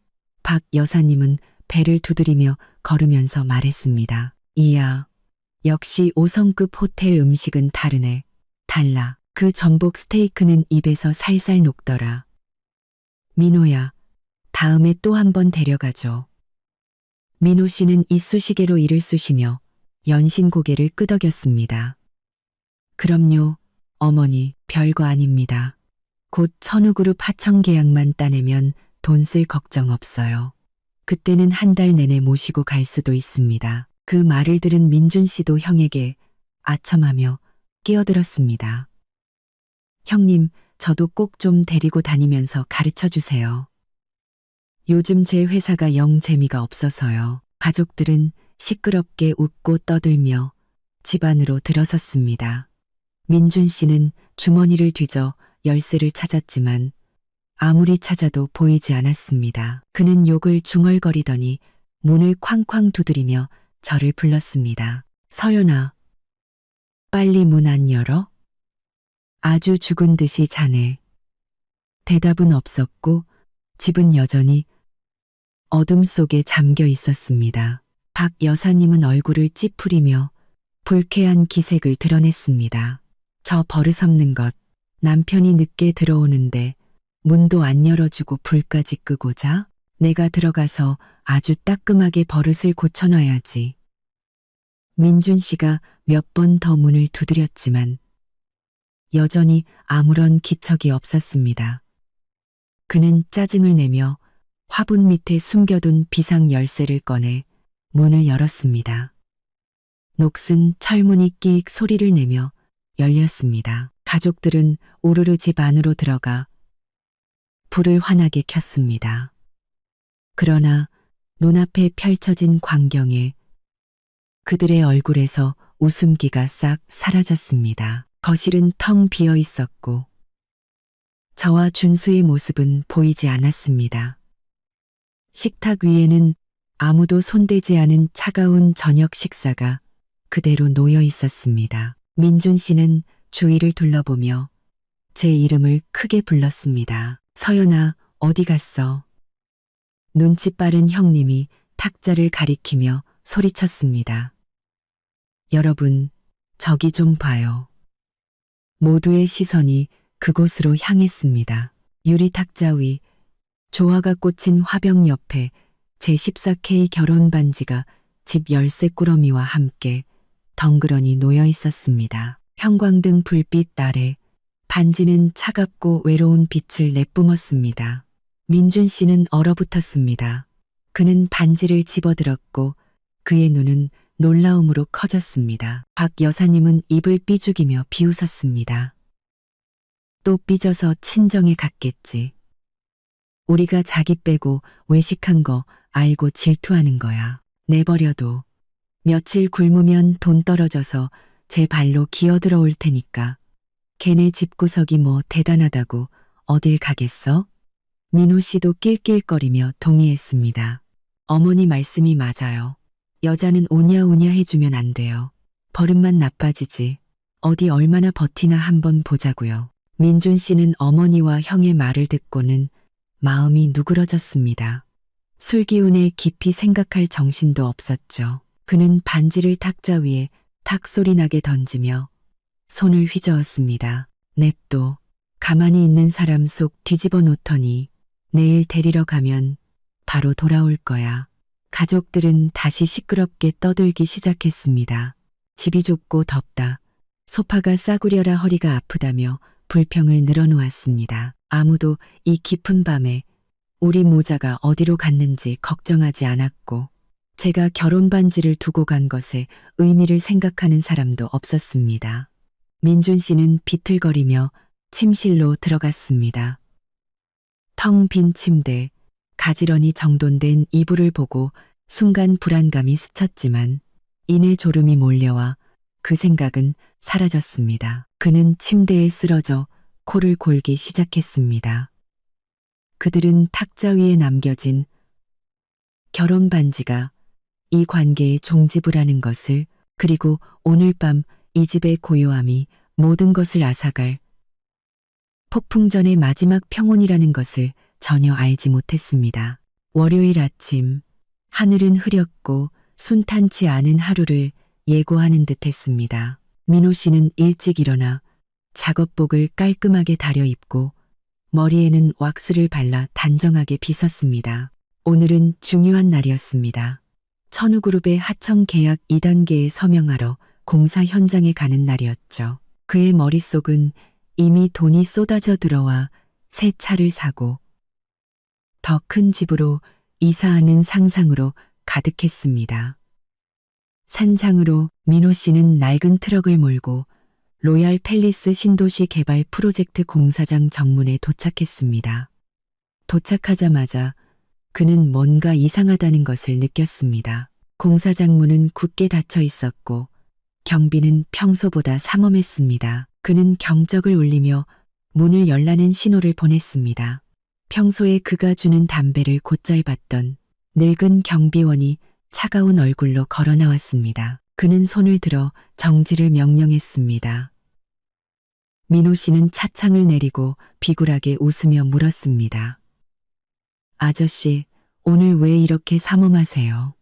박 여사님은 배를 두드리며 걸으면서 말했습니다. 이야, 역시 5성급 호텔 음식은 다르네. 달라. 그 전복 스테이크는 입에서 살살 녹더라. 민호야, 다음에 또 한 번 데려가죠. 민호 씨는 이쑤시개로 이를 쑤시며 연신 고개를 끄덕였습니다. 그럼요, 어머니, 별거 아닙니다. 곧 천우그룹 하청 계약만 따내면 돈 쓸 걱정 없어요. 그때는 한 달 내내 모시고 갈 수도 있습니다. 그 말을 들은 민준 씨도 형에게 아첨하며 끼어들었습니다. 형님, 저도 꼭 좀 데리고 다니면서 가르쳐 주세요. 요즘 제 회사가 영 재미가 없어서요. 가족들은 시끄럽게 웃고 떠들며 집 안으로 들어섰습니다. 민준 씨는 주머니를 뒤져 열쇠를 찾았지만 아무리 찾아도 보이지 않았습니다. 그는 욕을 중얼거리더니 문을 쾅쾅 두드리며 저를 불렀습니다. 서연아, 빨리 문 안 열어? 아주 죽은 듯이 자네. 대답은 없었고 집은 여전히 어둠 속에 잠겨 있었습니다. 박 여사님은 얼굴을 찌푸리며 불쾌한 기색을 드러냈습니다. 저 버릇없는 것, 남편이 늦게 들어오는데 문도 안 열어주고 불까지 끄고자? 내가 들어가서 아주 따끔하게 버릇을 고쳐놔야지. 민준 씨가 몇 번 더 문을 두드렸지만 여전히 아무런 기척이 없었습니다. 그는 짜증을 내며 화분 밑에 숨겨둔 비상 열쇠를 꺼내 문을 열었습니다. 녹슨 철문이 끽 소리를 내며 열렸습니다. 가족들은 우르르 집 안으로 들어가 불을 환하게 켰습니다. 그러나 눈앞에 펼쳐진 광경에 그들의 얼굴에서 웃음기가 싹 사라졌습니다. 거실은 텅 비어 있었고 저와 준수의 모습은 보이지 않았습니다. 식탁 위에는 아무도 손대지 않은 차가운 저녁 식사가 그대로 놓여 있었습니다. 민준 씨는 주위를 둘러보며 제 이름을 크게 불렀습니다. 서연아, 어디 갔어? 눈치 빠른 형님이 탁자를 가리키며 소리쳤습니다. 여러분, 저기 좀 봐요. 모두의 시선이 그곳으로 향했습니다. 유리 탁자 위 조화가 꽂힌 화병 옆에 제14K 결혼 반지가 집 열쇠 꾸러미와 함께 덩그러니 놓여 있었습니다. 형광등 불빛 아래 반지는 차갑고 외로운 빛을 내뿜었습니다. 민준 씨는 얼어붙었습니다. 그는 반지를 집어들었고 그의 눈은 놀라움으로 커졌습니다. 박 여사님은 입을 삐죽이며 비웃었습니다. 또 삐져서 친정에 갔겠지. 우리가 자기 빼고 외식한 거 알고 질투하는 거야. 내버려둬. 며칠 굶으면 돈 떨어져서 제 발로 기어들어올 테니까. 걔네 집구석이 뭐 대단하다고 어딜 가겠어? 민호 씨도 낄낄거리며 동의했습니다. 어머니 말씀이 맞아요. 여자는 오냐오냐 해주면 안 돼요. 버릇만 나빠지지. 어디 얼마나 버티나 한번 보자고요. 민준 씨는 어머니와 형의 말을 듣고는 마음이 누그러졌습니다. 술 기운에 깊이 생각할 정신도 없었죠. 그는 반지를 탁자 위에 탁 소리 나게 던지며 손을 휘저었습니다. 냅둬. 가만히 있는 사람 속 뒤집어 놓더니 내일 데리러 가면 바로 돌아올 거야. 가족들은 다시 시끄럽게 떠들기 시작했습니다. 집이 좁고 덥다. 소파가 싸구려라 허리가 아프다며 불평을 늘어놓았습니다. 아무도 이 깊은 밤에 우리 모자가 어디로 갔는지 걱정하지 않았고 제가 결혼 반지를 두고 간 것에 의미를 생각하는 사람도 없었습니다. 민준 씨는 비틀거리며 침실로 들어갔습니다. 텅 빈 침대, 가지런히 정돈된 이불을 보고 순간 불안감이 스쳤지만 이내 졸음이 몰려와 그 생각은 사라졌습니다. 그는 침대에 쓰러져 코를 골기 시작했습니다. 그들은 탁자 위에 남겨진 결혼 반지가 이 관계의 종지부라는 것을, 그리고 오늘 밤 이 집의 고요함이 모든 것을 앗아갈 폭풍전의 마지막 평온이라는 것을 전혀 알지 못했습니다. 월요일 아침, 하늘은 흐렸고 순탄치 않은 하루를 예고하는 듯 했습니다. 민호 씨는 일찍 일어나 작업복을 깔끔하게 다려 입고 머리에는 왁스를 발라 단정하게 빗었습니다. 오늘은 중요한 날이었습니다. 천우그룹의 하청 계약 2단계에 서명하러 공사 현장에 가는 날이었죠. 그의 머릿속은 이미 돈이 쏟아져 들어와 새 차를 사고 더 큰 집으로 이사하는 상상으로 가득했습니다. 산장으로 민호 씨는 낡은 트럭을 몰고 로얄 팰리스 신도시 개발 프로젝트 공사장 정문에 도착했습니다. 도착하자마자 그는 뭔가 이상하다는 것을 느꼈습니다. 공사장 문은 굳게 닫혀 있었고 경비는 평소보다 삼엄했습니다. 그는 경적을 울리며 문을 열라는 신호를 보냈습니다. 평소에 그가 주는 담배를 곧잘 받던 늙은 경비원이 차가운 얼굴로 걸어 나왔습니다. 그는 손을 들어 정지를 명령했습니다. 민호 씨는 차창을 내리고 비굴하게 웃으며 물었습니다. 아저씨, 오늘 왜 이렇게 삼엄하세요?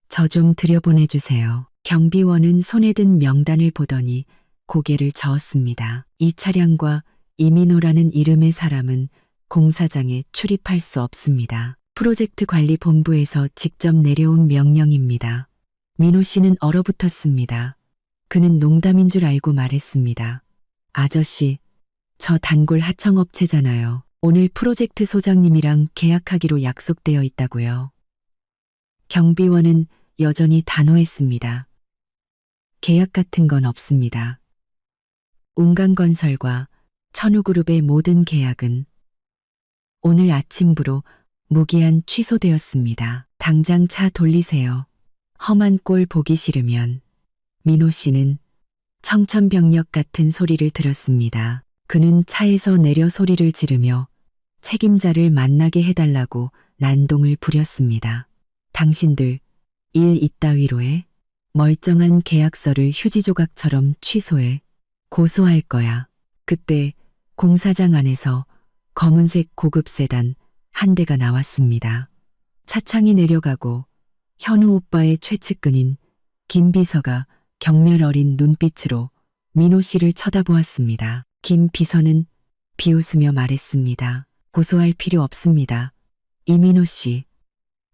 저 좀 들여보내주세요. 경비원은 손에 든 명단을 보더니 고개를 저었습니다. 이 차량과 이민호라는 이름의 사람은 공사장에 출입할 수 없습니다. 프로젝트 관리 본부에서 직접 내려온 명령입니다. 민호 씨는 얼어붙었습니다. 그는 농담인 줄 알고 말했습니다. 아저씨, 저 단골 하청업체잖아요. 오늘 프로젝트 소장님이랑 계약하기로 약속되어 있다고요. 경비원은 여전히 단호했습니다. 계약 같은 건 없습니다. 운강건설과 천우그룹의 모든 계약은 오늘 아침부로 무기한 취소되었습니다. 당장 차 돌리세요. 험한 꼴 보기 싫으면. 민호 씨는 청천벽력 같은 소리를 들었습니다. 그는 차에서 내려 소리를 지르며 책임자를 만나게 해달라고 난동을 부렸습니다. 당신들 일 이따위로 해. 멀쩡한 계약서를 휴지 조각처럼 취소해. 고소할 거야. 그때 공사장 안에서 검은색 고급 세단 한 대가 나왔습니다. 차창이 내려가고 현우 오빠의 최측근인 김 비서가 경멸 어린 눈빛으로 민호 씨를 쳐다보았습니다. 김 비서는 비웃으며 말했습니다. 고소할 필요 없습니다. 이민호 씨,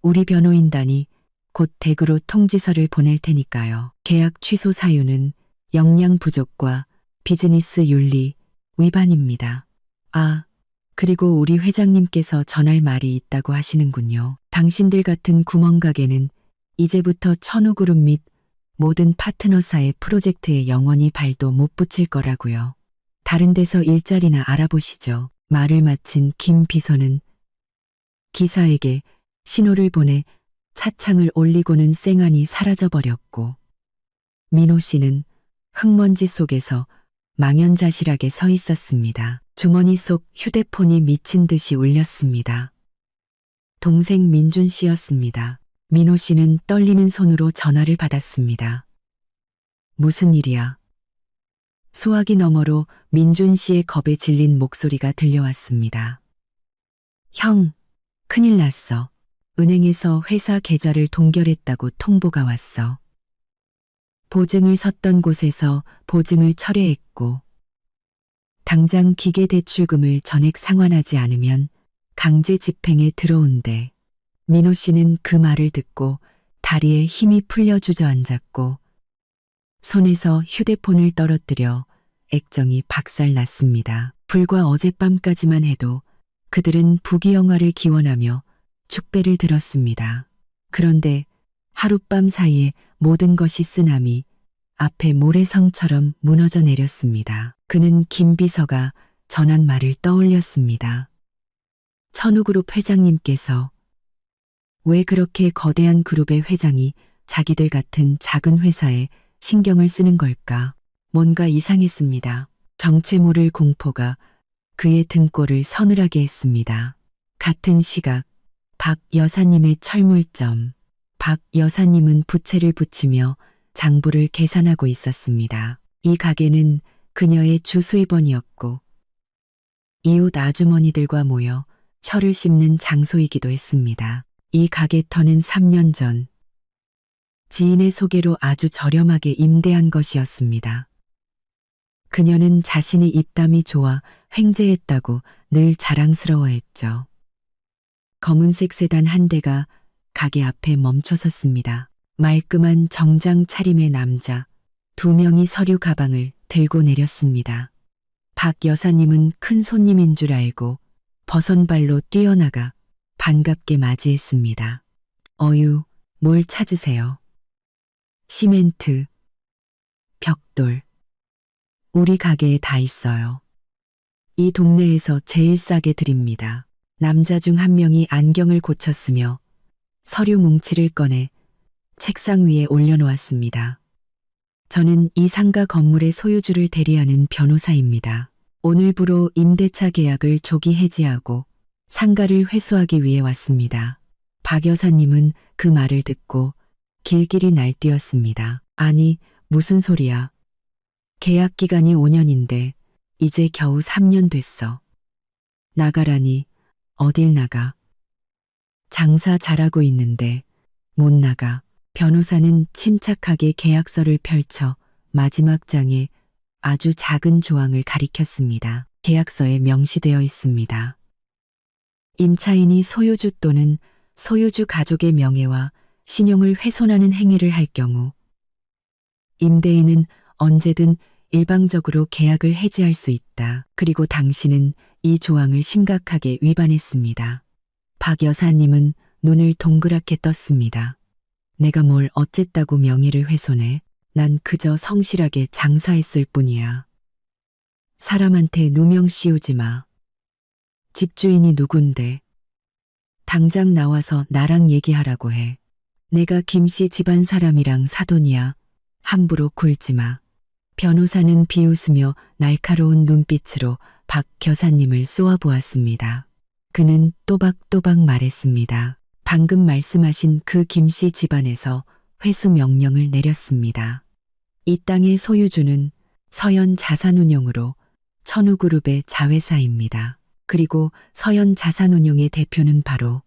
우리 변호인단이 곧 댁으로 통지서를 보낼 테니까요. 계약 취소 사유는 역량 부족과 비즈니스 윤리 위반입니다. 아, 그리고 우리 회장님께서 전할 말이 있다고 하시는군요. 당신들 같은 구멍가게는 이제부터 천우그룹 및 모든 파트너사의 프로젝트에 영원히 발도 못 붙일 거라고요. 다른 데서 일자리나 알아보시죠. 말을 마친 김 비서는 기사에게 신호를 보내 차창을 올리고는 쌩안이 사라져버렸고 민호 씨는 흙먼지 속에서 망연자실하게 서 있었습니다. 주머니 속 휴대폰이 미친 듯이 울렸습니다. 동생 민준 씨였습니다. 민호 씨는 떨리는 손으로 전화를 받았습니다. 무슨 일이야? 수화기 너머로 민준 씨의 겁에 질린 목소리가 들려왔습니다. 형, 큰일 났어. 은행에서 회사 계좌를 동결했다고 통보가 왔어. 보증을 섰던 곳에서 보증을 철회했고 당장 기계대출금을 전액 상환하지 않으면 강제 집행에 들어온대. 민호 씨는 그 말을 듣고 다리에 힘이 풀려 주저앉았고 손에서 휴대폰을 떨어뜨려 액정이 박살났습니다. 불과 어젯밤까지만 해도 그들은 부귀영화를 기원하며 축배를 들었습니다. 그런데 하룻밤 사이에 모든 것이 쓰나미 앞에 모래성처럼 무너져 내렸습니다. 그는 김 비서가 전한 말을 떠올렸습니다. 천우그룹 회장님께서 왜 그렇게 거대한 그룹의 회장이 자기들 같은 작은 회사에 신경을 쓰는 걸까? 뭔가 이상했습니다. 정체 모를 공포가 그의 등골을 서늘하게 했습니다. 같은 시각 박 여사님의 철물점. 박 여사님은 부채를 붙이며 장부를 계산하고 있었습니다. 이 가게는 그녀의 주 수입원이었고 이웃 아주머니들과 모여 철을 씹는 장소이기도 했습니다. 이 가게터는 3년 전 지인의 소개로 아주 저렴하게 임대한 것이었습니다. 그녀는 자신이 입담이 좋아 횡재했다고 늘 자랑스러워했죠. 검은색 세단 한 대가 가게 앞에 멈춰섰습니다. 말끔한 정장 차림의 남자 2명이 서류 가방을 들고 내렸습니다. 박 여사님은 큰 손님인 줄 알고 버선발로 뛰어나가 반갑게 맞이했습니다. 어유, 뭘 찾으세요? 시멘트, 벽돌. 우리 가게에 다 있어요. 이 동네에서 제일 싸게 드립니다. 남자 중 한 명이 안경을 고쳤으며 서류 뭉치를 꺼내 책상 위에 올려놓았습니다. 저는 이 상가 건물의 소유주를 대리하는 변호사입니다. 오늘부로 임대차 계약을 조기 해지하고 상가를 회수하기 위해 왔습니다. 박 여사님은 그 말을 듣고 길길이 날뛰었습니다. 아니, 무슨 소리야. 계약 기간이 5년인데 이제 겨우 3년 됐어. 나가라니. 어딜 나가. 장사 잘하고 있는데 못 나가. 변호사는 침착하게 계약서를 펼쳐 마지막 장에 아주 작은 조항을 가리켰습니다. 계약서에 명시되어 있습니다. 임차인이 소유주 또는 소유주 가족의 명예와 신용을 훼손하는 행위를 할 경우 임대인은 언제든 일방적으로 계약을 해지할 수 있다. 그리고 당신은 이 조항을 심각하게 위반했습니다. 박 여사님은 눈을 동그랗게 떴습니다. 내가 뭘 어쨌다고 명예를 훼손해? 난 그저 성실하게 장사했을 뿐이야. 사람한테 누명 씌우지 마. 집주인이 누군데? 당장 나와서 나랑 얘기하라고 해. 내가 김씨 집안 사람이랑 사돈이야. 함부로 굴지 마. 변호사는 비웃으며 날카로운 눈빛으로 박 여사님을 쏘아보았습니다. 그는 또박또박 말했습니다. 방금 말씀하신 그 김씨 집안에서 회수 명령을 내렸습니다. 이 땅의 소유주는 서현 자산운용으로 천우그룹의 자회사입니다. 그리고 서현 자산운용의 대표는 바로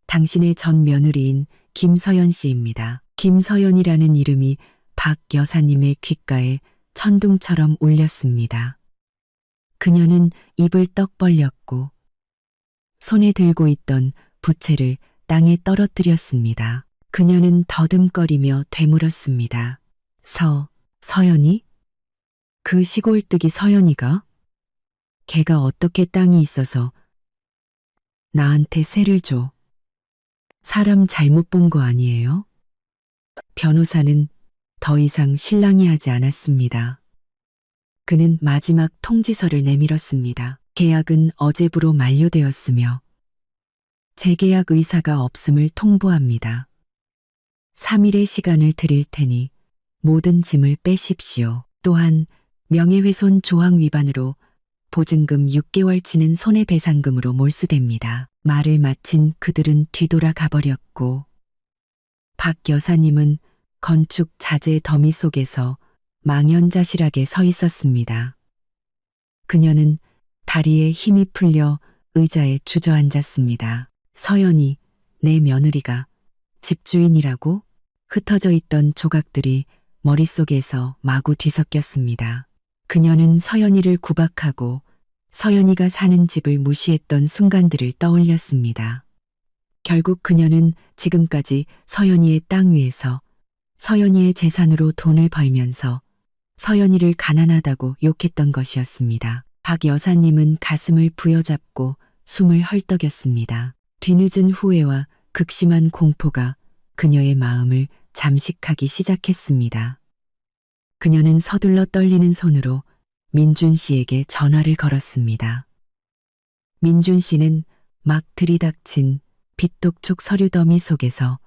당신의 전 며느리인 김서연 씨입니다. 김서연이라는 이름이 박 여사님의 귓가에 천둥처럼 울렸습니다. 그녀는 입을 떡 벌렸고 손에 들고 있던 부채를 땅에 떨어뜨렸습니다. 그녀는 더듬거리며 되물었습니다. 서연이? 그 시골뜨기 서연이가? 걔가 어떻게 땅이 있어서 나한테 세를 줘? 사람 잘못 본 거 아니에요? 변호사는 더 이상 실랑이 하지 않았습니다. 그는 마지막 통지서를 내밀었습니다. 계약은 어제부로 만료되었으며 재계약 의사가 없음을 통보합니다. 3일의 시간을 드릴 테니 모든 짐을 빼십시오. 또한 명예훼손 조항 위반으로 보증금 6개월치는 손해배상금으로 몰수됩니다. 말을 마친 그들은 뒤돌아 가버렸고 박 여사님은 건축 자재 더미 속에서 망연자실하게 서 있었습니다. 그녀는 다리에 힘이 풀려 의자에 주저앉았습니다. 서연이, 내 며느리가 집주인이라고? 흩어져 있던 조각들이 머릿속에서 마구 뒤섞였습니다. 그녀는 서연이를 구박하고 서연이가 사는 집을 무시했던 순간들을 떠올렸습니다. 결국 그녀는 지금까지 서연이의 땅 위에서 서연이의 재산으로 돈을 벌면서 서연이를 가난하다고 욕했던 것이었습니다. 박 여사님은 가슴을 부여잡고 숨을 헐떡였습니다. 뒤늦은 후회와 극심한 공포가 그녀의 마음을 잠식하기 시작했습니다. 그녀는 서둘러 떨리는 손으로 민준 씨에게 전화를 걸었습니다. 민준 씨는 막 들이닥친 빗독촉 서류 더미 속에서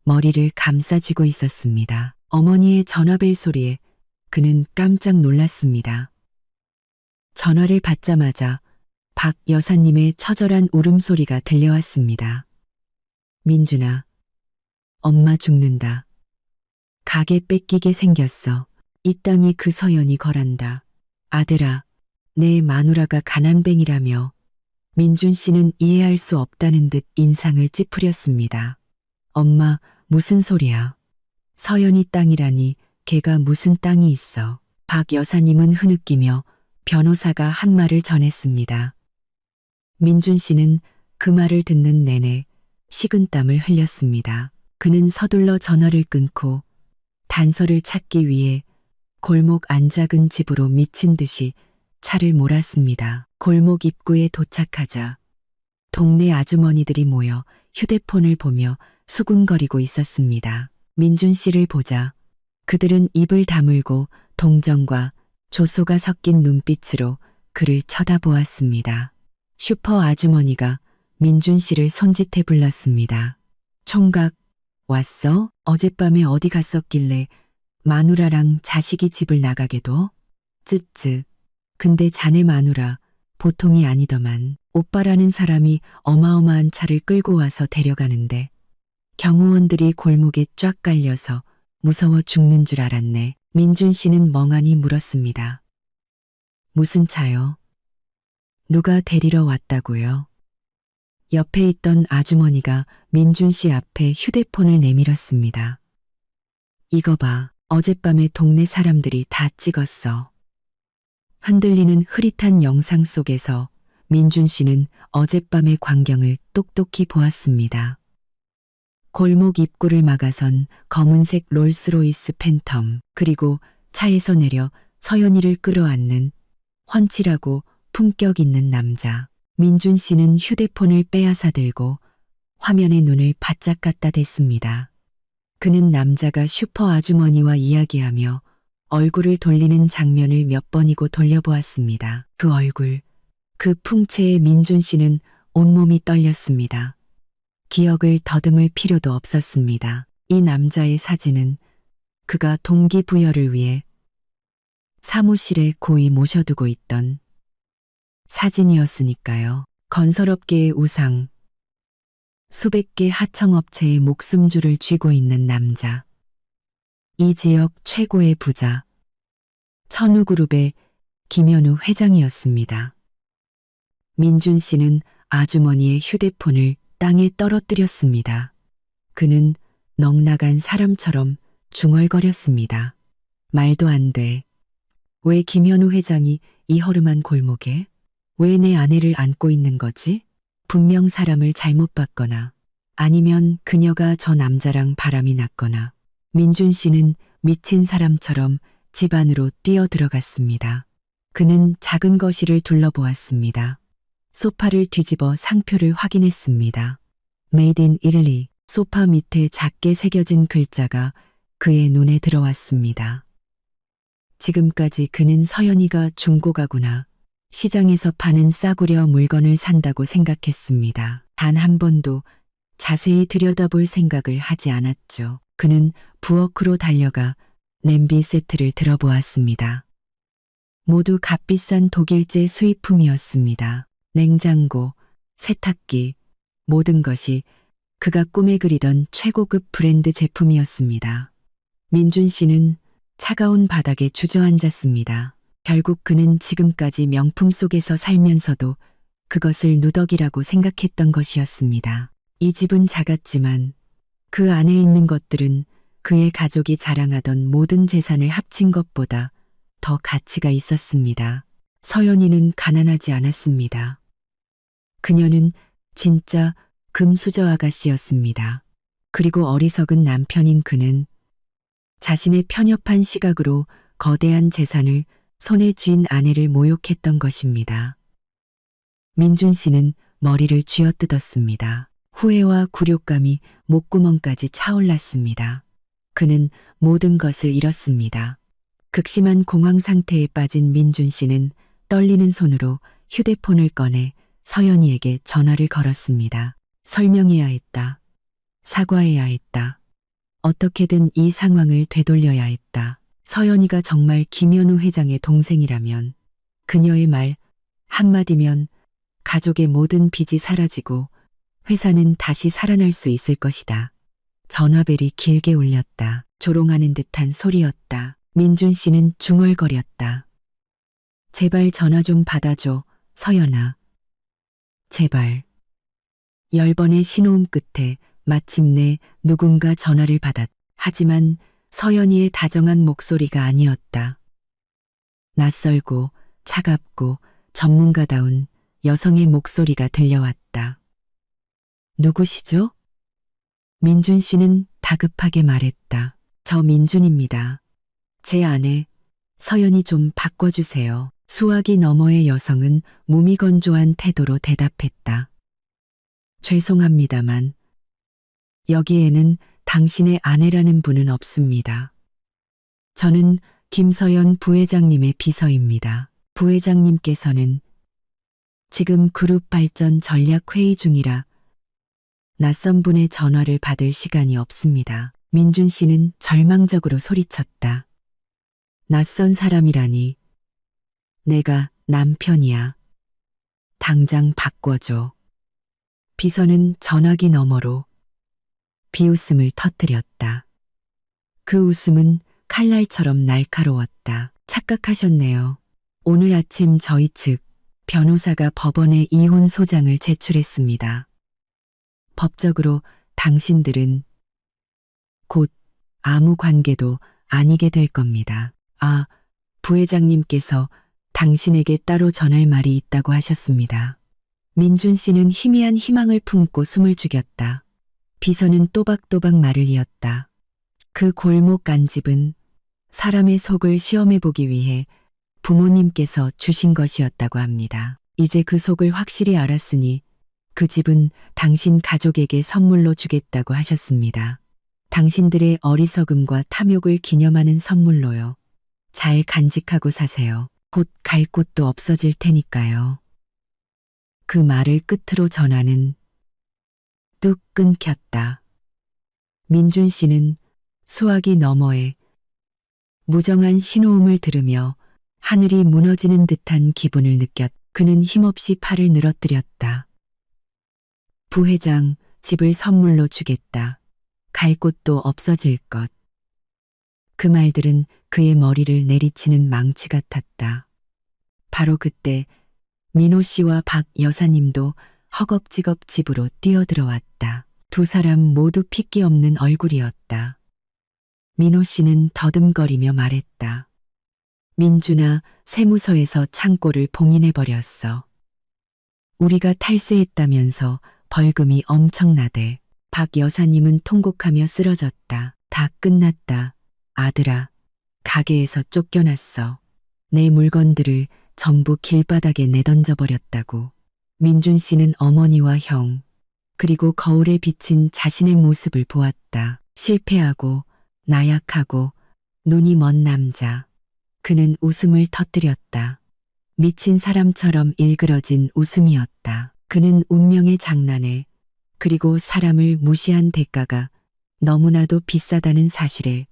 머리를 감싸쥐고 있었습니다. 어머니의 전화벨 소리에 그는 깜짝 놀랐습니다. 전화를 받자마자 박 여사님의 처절한 울음소리가 들려왔습니다. 민준아, 엄마 죽는다. 가게 뺏기게 생겼어. 이 땅이 그 서연이 거란다. 아들아, 내 마누라가 가난뱅이라며 민준 씨는 이해할 수 없다는 듯 인상을 찌푸렸습니다. 엄마, 무슨 소리야. 서연이 땅이라니 걔가 무슨 땅이 있어. 박 여사님은 흐느끼며 변호사가 한 말을 전했습니다. 민준 씨는 그 말을 듣는 내내 식은땀을 흘렸습니다. 그는 서둘러 전화를 끊고 단서를 찾기 위해 골목 안작은 집으로 미친 듯이 차를 몰았습니다. 골목 입구에 도착하자 동네 아주머니들이 모여 휴대폰을 보며 수군거리고 있었습니다. 민준 씨를 보자 그들은 입을 다물고 동정과 조소가 섞인 눈빛으로 그를 쳐다보았습니다. 슈퍼 아주머니가 민준 씨를 손짓해 불렀습니다. 총각, 왔어? 어젯밤에 어디 갔었길래 마누라랑 자식이 집을 나가게 둬? 쯔쯔. 근데 자네 마누라 보통이 아니더만. 오빠라는 사람이 어마어마한 차를 끌고 와서 데려가는데 경호원들이 골목에 쫙 깔려서 무서워 죽는 줄 알았네. 민준 씨는 멍하니 물었습니다. 무슨 차요? 누가 데리러 왔다고요? 옆에 있던 아주머니가 민준 씨 앞에 휴대폰을 내밀었습니다. 이거 봐, 어젯밤에 동네 사람들이 다 찍었어. 흔들리는 흐릿한 영상 속에서 민준 씨는 어젯밤의 광경을 똑똑히 보았습니다. 골목 입구를 막아선 검은색 롤스로이스 팬텀, 그리고 차에서 내려 서연이를 끌어안는 훤칠하고 품격 있는 남자. 민준 씨는 휴대폰을 빼앗아 들고 화면에 눈을 바짝 갖다 댔습니다. 그는 남자가 슈퍼 아주머니와 이야기하며 얼굴을 돌리는 장면을 몇 번이고 돌려보았습니다. 그 얼굴, 그 풍채에 민준 씨는 온몸이 떨렸습니다. 기억을 더듬을 필요도 없었습니다. 이 남자의 사진은 그가 동기부여를 위해 사무실에 고이 모셔두고 있던 사진이었으니까요. 건설업계의 우상, 수백 개 하청업체의 목숨줄을 쥐고 있는 남자, 이 지역 최고의 부자, 천우그룹의 김현우 회장이었습니다. 민준 씨는 아주머니의 휴대폰을 땅에 떨어뜨렸습니다. 그는 넋나간 사람처럼 중얼거렸습니다. 말도 안 돼. 왜 김현우 회장이 이 허름한 골목에? 왜 내 아내를 안고 있는 거지? 분명 사람을 잘못 봤거나 아니면 그녀가 저 남자랑 바람이 났거나. 민준 씨는 미친 사람처럼 집 안으로 뛰어들어갔습니다. 그는 작은 거실을 둘러보았습니다. 소파를 뒤집어 상표를 확인했습니다. Made in Italy. 소파 밑에 작게 새겨진 글자가 그의 눈에 들어왔습니다. 지금까지 그는 서연이가 중고가구나, 시장에서 파는 싸구려 물건을 산다고 생각했습니다. 단 한 번도 자세히 들여다볼 생각을 하지 않았죠. 그는 부엌으로 달려가 냄비 세트를 들어보았습니다. 모두 값비싼 독일제 수입품이었습니다. 냉장고, 세탁기, 모든 것이 그가 꿈에 그리던 최고급 브랜드 제품이었습니다. 민준 씨는 차가운 바닥에 주저앉았습니다. 결국 그는 지금까지 명품 속에서 살면서도 그것을 누더기라고 생각했던 것이었습니다. 이 집은 작았지만 그 안에 있는 것들은 그의 가족이 자랑하던 모든 재산을 합친 것보다 더 가치가 있었습니다. 서연이는 가난하지 않았습니다. 그녀는 진짜 금수저 아가씨였습니다. 그리고 어리석은 남편인 그는 자신의 편협한 시각으로 거대한 재산을 손에 쥔 아내를 모욕했던 것입니다. 민준 씨는 머리를 쥐어뜯었습니다. 후회와 굴욕감이 목구멍까지 차올랐습니다. 그는 모든 것을 잃었습니다. 극심한 공황 상태에 빠진 민준 씨는 떨리는 손으로 휴대폰을 꺼내 서연이에게 전화를 걸었습니다. 설명해야 했다. 사과해야 했다. 어떻게든 이 상황을 되돌려야 했다. 서연이가 정말 김현우 회장의 동생이라면 그녀의 말 한마디면 가족의 모든 빚이 사라지고 회사는 다시 살아날 수 있을 것이다. 전화벨이 길게 울렸다. 조롱하는 듯한 소리였다. 민준 씨는 중얼거렸다. 제발 전화 좀 받아줘, 서연아. 제발. 10번의 신호음 끝에 마침내 누군가 전화를 받았다. 하지만 서연이의 다정한 목소리가 아니었다. 낯설고 차갑고 전문가다운 여성의 목소리가 들려왔다. 누구시죠? 민준 씨는 다급하게 말했다. 저 민준입니다. 제 아내 서연이 좀 바꿔주세요. 수화기 너머의 여성은 무미건조한 태도로 대답했다. 죄송합니다만 여기에는 당신의 아내라는 분은 없습니다. 저는 김서연 부회장님의 비서입니다. 부회장님께서는 지금 그룹 발전 전략 회의 중이라 낯선 분의 전화를 받을 시간이 없습니다. 민준 씨는 절망적으로 소리쳤다. 낯선 사람이라니. 내가 남편이야. 당장 바꿔줘. 비서는 전화기 너머로 비웃음을 터뜨렸다. 그 웃음은 칼날처럼 날카로웠다. 착각하셨네요. 오늘 아침 저희 측 변호사가 법원에 이혼 소장을 제출했습니다. 법적으로 당신들은 곧 아무 관계도 아니게 될 겁니다. 아, 부회장님께서 당신에게 따로 전할 말이 있다고 하셨습니다. 민준 씨는 희미한 희망을 품고 숨을 죽였다. 비서는 또박또박 말을 이었다. 그 골목 간집은 사람의 속을 시험해보기 위해 부모님께서 주신 것이었다고 합니다. 이제 그 속을 확실히 알았으니 그 집은 당신 가족에게 선물로 주겠다고 하셨습니다. 당신들의 어리석음과 탐욕을 기념하는 선물로요. 잘 간직하고 사세요. 곧 갈 곳도 없어질 테니까요. 그 말을 끝으로 전화는 뚝 끊겼다. 민준 씨는 수화기 너머에 무정한 신호음을 들으며 하늘이 무너지는 듯한 기분을 느꼈. 그는 힘없이 팔을 늘어뜨렸다. 부회장, 집을 선물로 주겠다. 갈 곳도 없어질 것. 그 말들은 그의 머리를 내리치는 망치 같았다. 바로 그때 민호 씨와 박 여사님도 허겁지겁 집으로 뛰어들어왔다. 두 사람 모두 핏기 없는 얼굴이었다. 민호 씨는 더듬거리며 말했다. 민준아, 세무서에서 창고를 봉인해버렸어. 우리가 탈세했다면서 벌금이 엄청나대. 박 여사님은 통곡하며 쓰러졌다. 다 끝났다. 아들아, 가게에서 쫓겨났어. 내 물건들을 전부 길바닥에 내던져버렸다고. 민준 씨는 어머니와 형, 그리고 거울에 비친 자신의 모습을 보았다. 실패하고 나약하고 눈이 먼 남자. 그는 웃음을 터뜨렸다. 미친 사람처럼 일그러진 웃음이었다. 그는 운명의 장난에 그리고 사람을 무시한 대가가 너무나도 비싸다는 사실에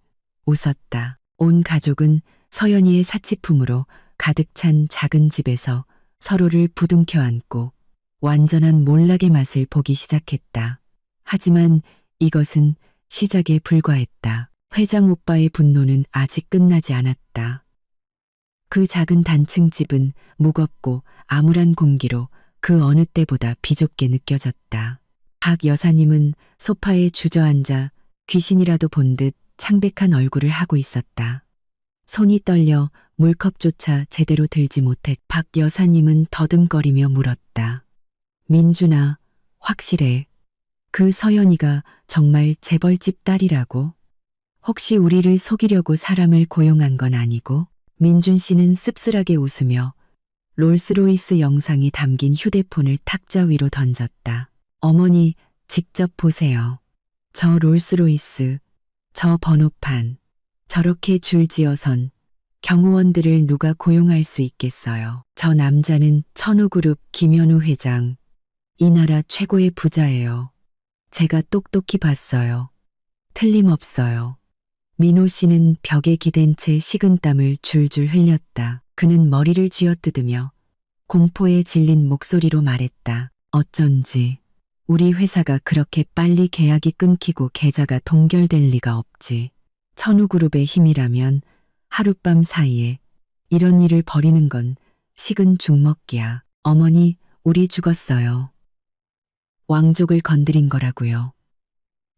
웃었다. 온 가족은 서연이의 사치품으로 가득 찬 작은 집에서 서로를 부둥켜 안고 완전한 몰락의 맛을 보기 시작했다. 하지만 이것은 시작에 불과했다. 회장 오빠의 분노는 아직 끝나지 않았다. 그 작은 단층 집은 무겁고 암울한 공기로 그 어느 때보다 비좁게 느껴졌다. 박 여사님은 소파에 주저앉아 귀신이라도 본 듯 창백한 얼굴을 하고 있었다. 손이 떨려 물컵조차 제대로 들지 못했. 박 여사님은 더듬거리며 물었다. 민준아, 확실해. 그 서연이가 정말 재벌집 딸이라고? 혹시 우리를 속이려고 사람을 고용한 건 아니고? 민준 씨는 씁쓸하게 웃으며 롤스로이스 영상이 담긴 휴대폰을 탁자 위로 던졌다. 어머니, 직접 보세요. 저 롤스로이스, 저 번호판, 저렇게 줄지어선 경호원들을 누가 고용할 수 있겠어요. 저 남자는 천우그룹 김현우 회장, 이 나라 최고의 부자예요. 제가 똑똑히 봤어요. 틀림없어요. 민호 씨는 벽에 기댄 채 식은땀을 줄줄 흘렸다. 그는 머리를 쥐어뜯으며 공포에 질린 목소리로 말했다. 어쩐지 우리 회사가 그렇게 빨리 계약이 끊기고 계좌가 동결될 리가 없지. 천우그룹의 힘이라면 하룻밤 사이에 이런 일을 벌이는 건 식은 죽 먹기야. 어머니, 우리 죽었어요. 왕족을 건드린 거라고요.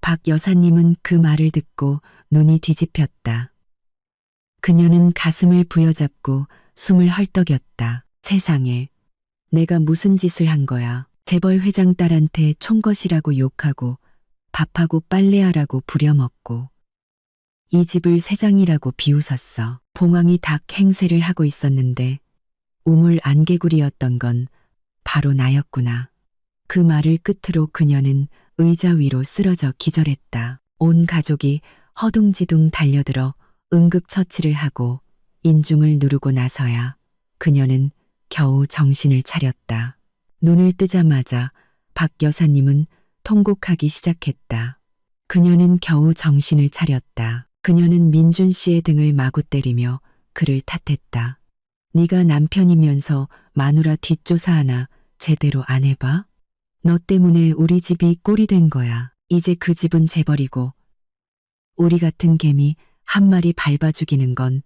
박 여사님은 그 말을 듣고 눈이 뒤집혔다. 그녀는 가슴을 부여잡고 숨을 헐떡였다. 세상에, 내가 무슨 짓을 한 거야. 재벌 회장 딸한테 총것이라고 욕하고 밥하고 빨래하라고 부려먹고 이 집을 세장이라고 비웃었어. 봉황이 닭 행세를 하고 있었는데 우물 안개구리였던 건 바로 나였구나. 그 말을 끝으로 그녀는 의자 위로 쓰러져 기절했다. 온 가족이 허둥지둥 달려들어 응급처치를 하고 인중을 누르고 나서야 그녀는 겨우 정신을 차렸다. 눈을 뜨자마자 박 여사님은 통곡하기 시작했다. 그녀는 겨우 정신을 차렸다. 그녀는 민준 씨의 등을 마구 때리며 그를 탓했다. 네가 남편이면서 마누라 뒷조사하나 제대로 안 해봐? 너 때문에 우리 집이 꼴이 된 거야. 이제 그 집은 재벌이고 우리 같은 개미 한 마리 밟아 죽이는 건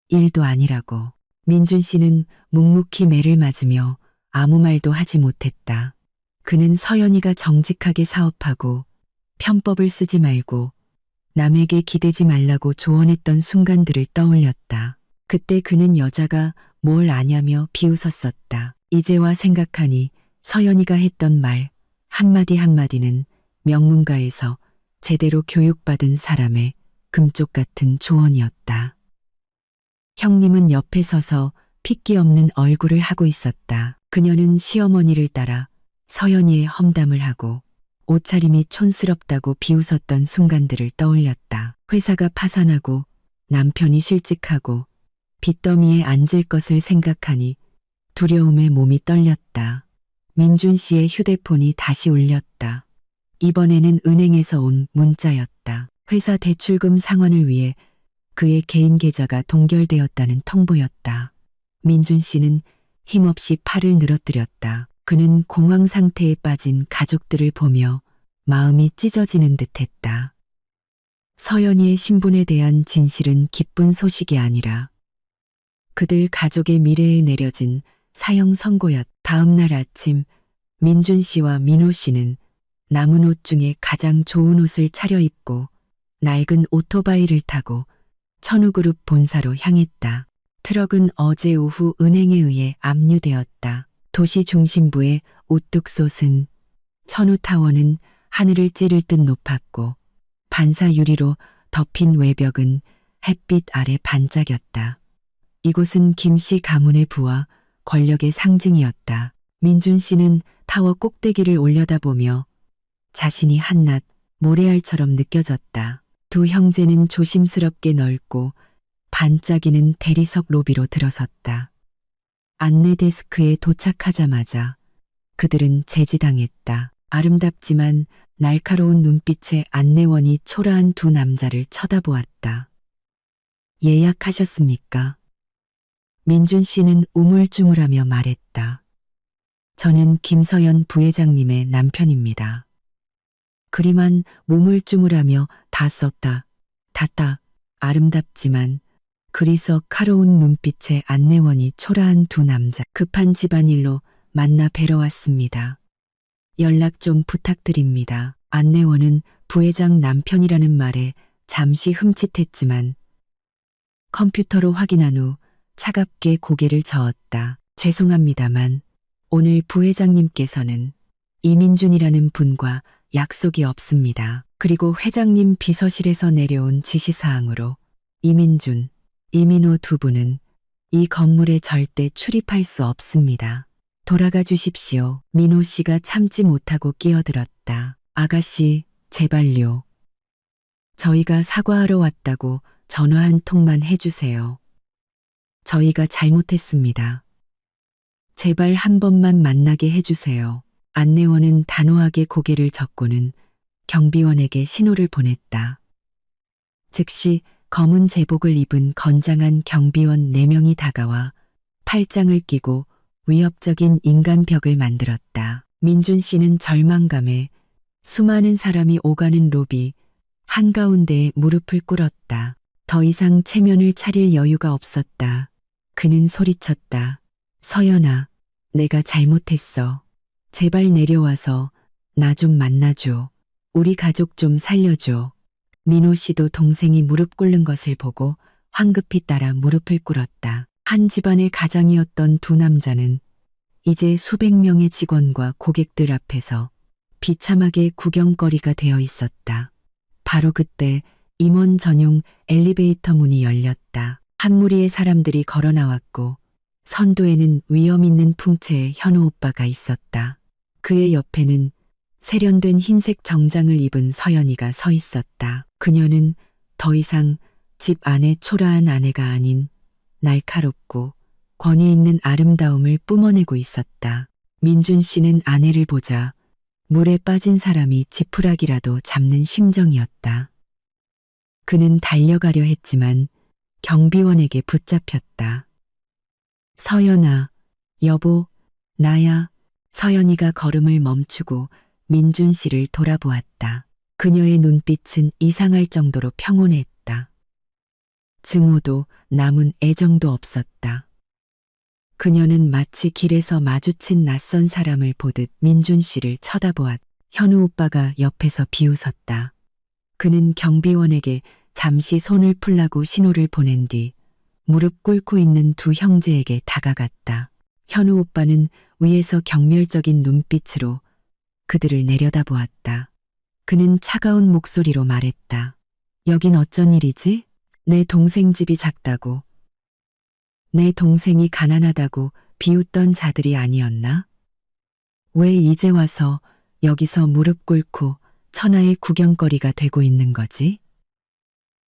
일도 아니라고. 민준 씨는 묵묵히 매를 맞으며 아무 말도 하지 못했다. 그는 서연이가 정직하게 사업하고 편법을 쓰지 말고 남에게 기대지 말라고 조언했던 순간들을 떠올렸다. 그때 그는 여자가 뭘 아냐며 비웃었었다. 이제와 생각하니 서연이가 했던 말 한마디 한마디는 명문가에서 제대로 교육받은 사람의 금쪽 같은 조언이었다. 형님은 옆에 서서 핏기 없는 얼굴을 하고 있었다. 그녀는 시어머니를 따라 서연이의 험담을 하고 옷차림이 촌스럽다고 비웃었던 순간들을 떠올렸다. 회사가 파산하고 남편이 실직하고 빚더미에 앉을 것을 생각하니 두려움에 몸이 떨렸다. 민준 씨의 휴대폰이 다시 울렸다. 이번에는 은행에서 온 문자였다. 회사 대출금 상환을 위해 그의 개인 계좌가 동결되었다는 통보였다. 민준 씨는 힘없이 팔을 늘어뜨렸다. 그는 공황 상태에 빠진 가족들을 보며 마음이 찢어지는 듯했다. 서연이의 신분에 대한 진실은 기쁜 소식이 아니라 그들 가족의 미래에 내려진 사형 선고였다. 다음 날 아침 민준 씨와 민호 씨는 남은 옷 중에 가장 좋은 옷을 차려입고 낡은 오토바이를 타고 천우그룹 본사로 향했다. 트럭은 어제 오후 은행에 의해 압류되었다. 도시 중심부의 우뚝 솟은 천우타워는 하늘을 찌를 듯 높았고 반사 유리로 덮인 외벽은 햇빛 아래 반짝였다. 이곳은 김씨 가문의 부와 권력의 상징이었다. 민준 씨는 타워 꼭대기를 올려다보며 자신이 한낱 모래알처럼 느껴졌다. 두 형제는 조심스럽게 넓고 반짝이는 대리석 로비로 들어섰다. 안내 데스크에 도착하자마자 그들은 제지당했다. 아름답지만 날카로운 눈빛의 안내원이 초라한 두 남자를 쳐다보았다. 예약하셨습니까? 민준 씨는 우물쭈물하며 말했다. 저는 김서연 부회장님의 남편입니다. 그리만 우물쭈물하며 다 썼다. 닫다. 아름답지만 그리서 카로운 눈빛의 안내원이 초라한 두 남자. 급한 집안일로 만나 뵈러 왔습니다. 연락 좀 부탁드립니다. 안내원은 부회장 남편이라는 말에 잠시 흠칫했지만 컴퓨터로 확인한 후 차갑게 고개를 저었다. 죄송합니다만 오늘 부회장님께서는 이민준이라는 분과 약속이 없습니다. 그리고 회장님 비서실에서 내려온 지시사항으로 이민준, 이민호 두 분은 이 건물에 절대 출입할 수 없습니다. 돌아가 주십시오. 민호 씨가 참지 못하고 끼어들었다. 아가씨, 제발요. 저희가 사과하러 왔다고 전화 한 통만 해주세요. 저희가 잘못했습니다. 제발 한 번만 만나게 해주세요. 안내원은 단호하게 고개를 젓고는 경비원에게 신호를 보냈다. 즉시 검은 제복을 입은 건장한 경비원 4명이 다가와 팔짱을 끼고 위협적인 인간벽을 만들었다. 민준 씨는 절망감에 수많은 사람이 오가는 로비 한가운데에 무릎을 꿇었다. 더 이상 체면을 차릴 여유가 없었다. 그는 소리쳤다. 서연아, 내가 잘못했어. 제발 내려와서 나 좀 만나줘. 우리 가족 좀 살려줘. 민호 씨도 동생이 무릎 꿇는 것을 보고 황급히 따라 무릎을 꿇었다. 한 집안의 가장이었던 두 남자는 이제 수백 명의 직원과 고객들 앞에서 비참하게 구경거리가 되어 있었다. 바로 그때 임원 전용 엘리베이터 문이 열렸다. 한 무리의 사람들이 걸어 나왔고 선두에는 위험 있는 풍채의 현우 오빠가 있었다. 그의 옆에는 세련된 흰색 정장을 입은 서연이가 서 있었다. 그녀는 더 이상 집 안의 초라한 아내가 아닌 날카롭고 권위 있는 아름다움을 뿜어내고 있었다. 민준 씨는 아내를 보자 물에 빠진 사람이 지푸라기라도 잡는 심정이었다. 그는 달려가려 했지만 경비원에게 붙잡혔다. 서연아, 여보, 나야. 서연이가 걸음을 멈추고 민준 씨를 돌아보았다. 그녀의 눈빛은 이상할 정도로 평온했다. 증오도 남은 애정도 없었다. 그녀는 마치 길에서 마주친 낯선 사람을 보듯 민준 씨를 쳐다보았다. 현우 오빠가 옆에서 비웃었다. 그는 경비원에게 잠시 손을 풀라고 신호를 보낸 뒤 무릎 꿇고 있는 두 형제에게 다가갔다. 현우 오빠는 위에서 경멸적인 눈빛으로 그들을 내려다보았다. 그는 차가운 목소리로 말했다. 여긴 어쩐 일이지? 내 동생 집이 작다고. 내 동생이 가난하다고 비웃던 자들이 아니었나? 왜 이제 와서 여기서 무릎 꿇고 천하의 구경거리가 되고 있는 거지?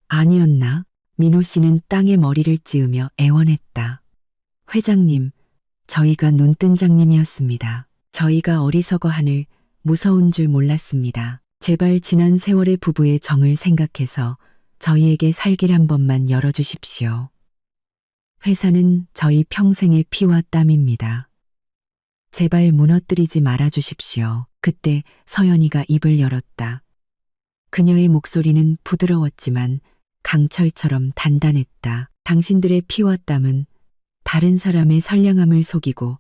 아니었나? 민호 씨는 땅에 머리를 찌으며 애원했다. 회장님, 저희가 눈뜬장님이었습니다. 저희가 어리석어하늘 무서운 줄 몰랐습니다. 제발 지난 세월의 부부의 정을 생각해서 저희에게 살길 한 번만 열어주십시오. 회사는 저희 평생의 피와 땀입니다. 제발 무너뜨리지 말아주십시오. 그때 서연이가 입을 열었다. 그녀의 목소리는 부드러웠지만 강철처럼 단단했다. 당신들의 피와 땀은 다른 사람의 선량함을 속이고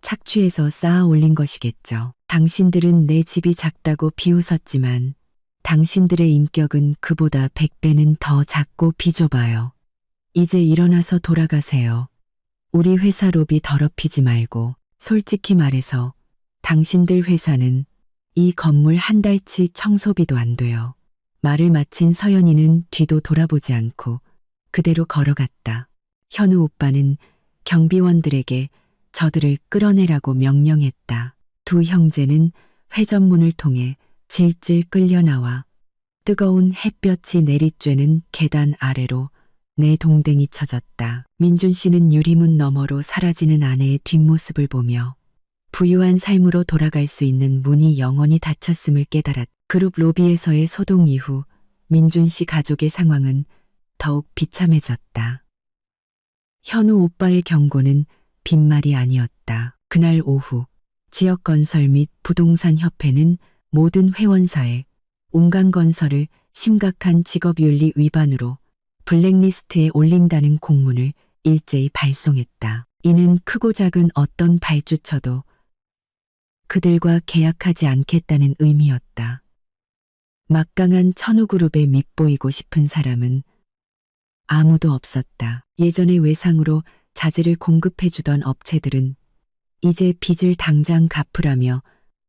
착취해서 쌓아 올린 것이겠죠. 당신들은 내 집이 작다고 비웃었지만 당신들의 인격은 그보다 100배는 더 작고 비좁아요. 이제 일어나서 돌아가세요. 우리 회사 로비 더럽히지 말고 솔직히 말해서 당신들 회사는 이 건물 한 달치 청소비도 안 돼요. 말을 마친 서연이는 뒤도 돌아보지 않고 그대로 걸어갔다. 현우 오빠는 경비원들에게 저들을 끌어내라고 명령했다. 두 형제는 회전문을 통해 질질 끌려 나와 뜨거운 햇볕이 내리쬐는 계단 아래로 내동댕이 쳐졌다. 민준 씨는 유리문 너머로 사라지는 아내의 뒷모습을 보며 부유한 삶으로 돌아갈 수 있는 문이 영원히 닫혔음을 깨달았다. 그룹 로비에서의 소동 이후 민준 씨 가족의 상황은 더욱 비참해졌다. 현우 오빠의 경고는 빈말이 아니었다. 그날 오후 지역건설 및 부동산 협회는 모든 회원사에 운강건설을 심각한 직업윤리 위반으로 블랙리스트에 올린다는 공문을 일제히 발송했다. 이는 크고 작은 어떤 발주처도 그들과 계약하지 않겠다는 의미였다. 막강한 천우그룹에 밉보이고 싶은 사람은 아무도 없었다. 예전의 외상으로 자재를 공급해주던 업체들은 이제 빚을 당장 갚으라며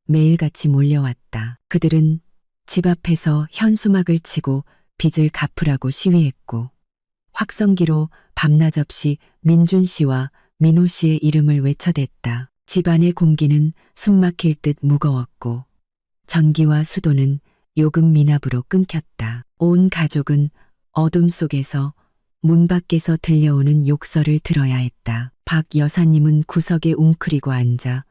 매일같이 몰려왔다. 그들은 집 앞에서 현수막을 치고 빚을 갚으라고 시위했고 확성기로 밤낮 없이 민준 씨와 민호 씨의 이름을 외쳐댔다. 집안의 공기는 숨막힐 듯 무거웠고 전기와 수도는 요금 미납으로 끊겼다. 온 가족은 어둠 속에서 문 밖에서 들려오는 욕설을 들어야 했다. 박 여사님은 구석에 웅크리고 앉아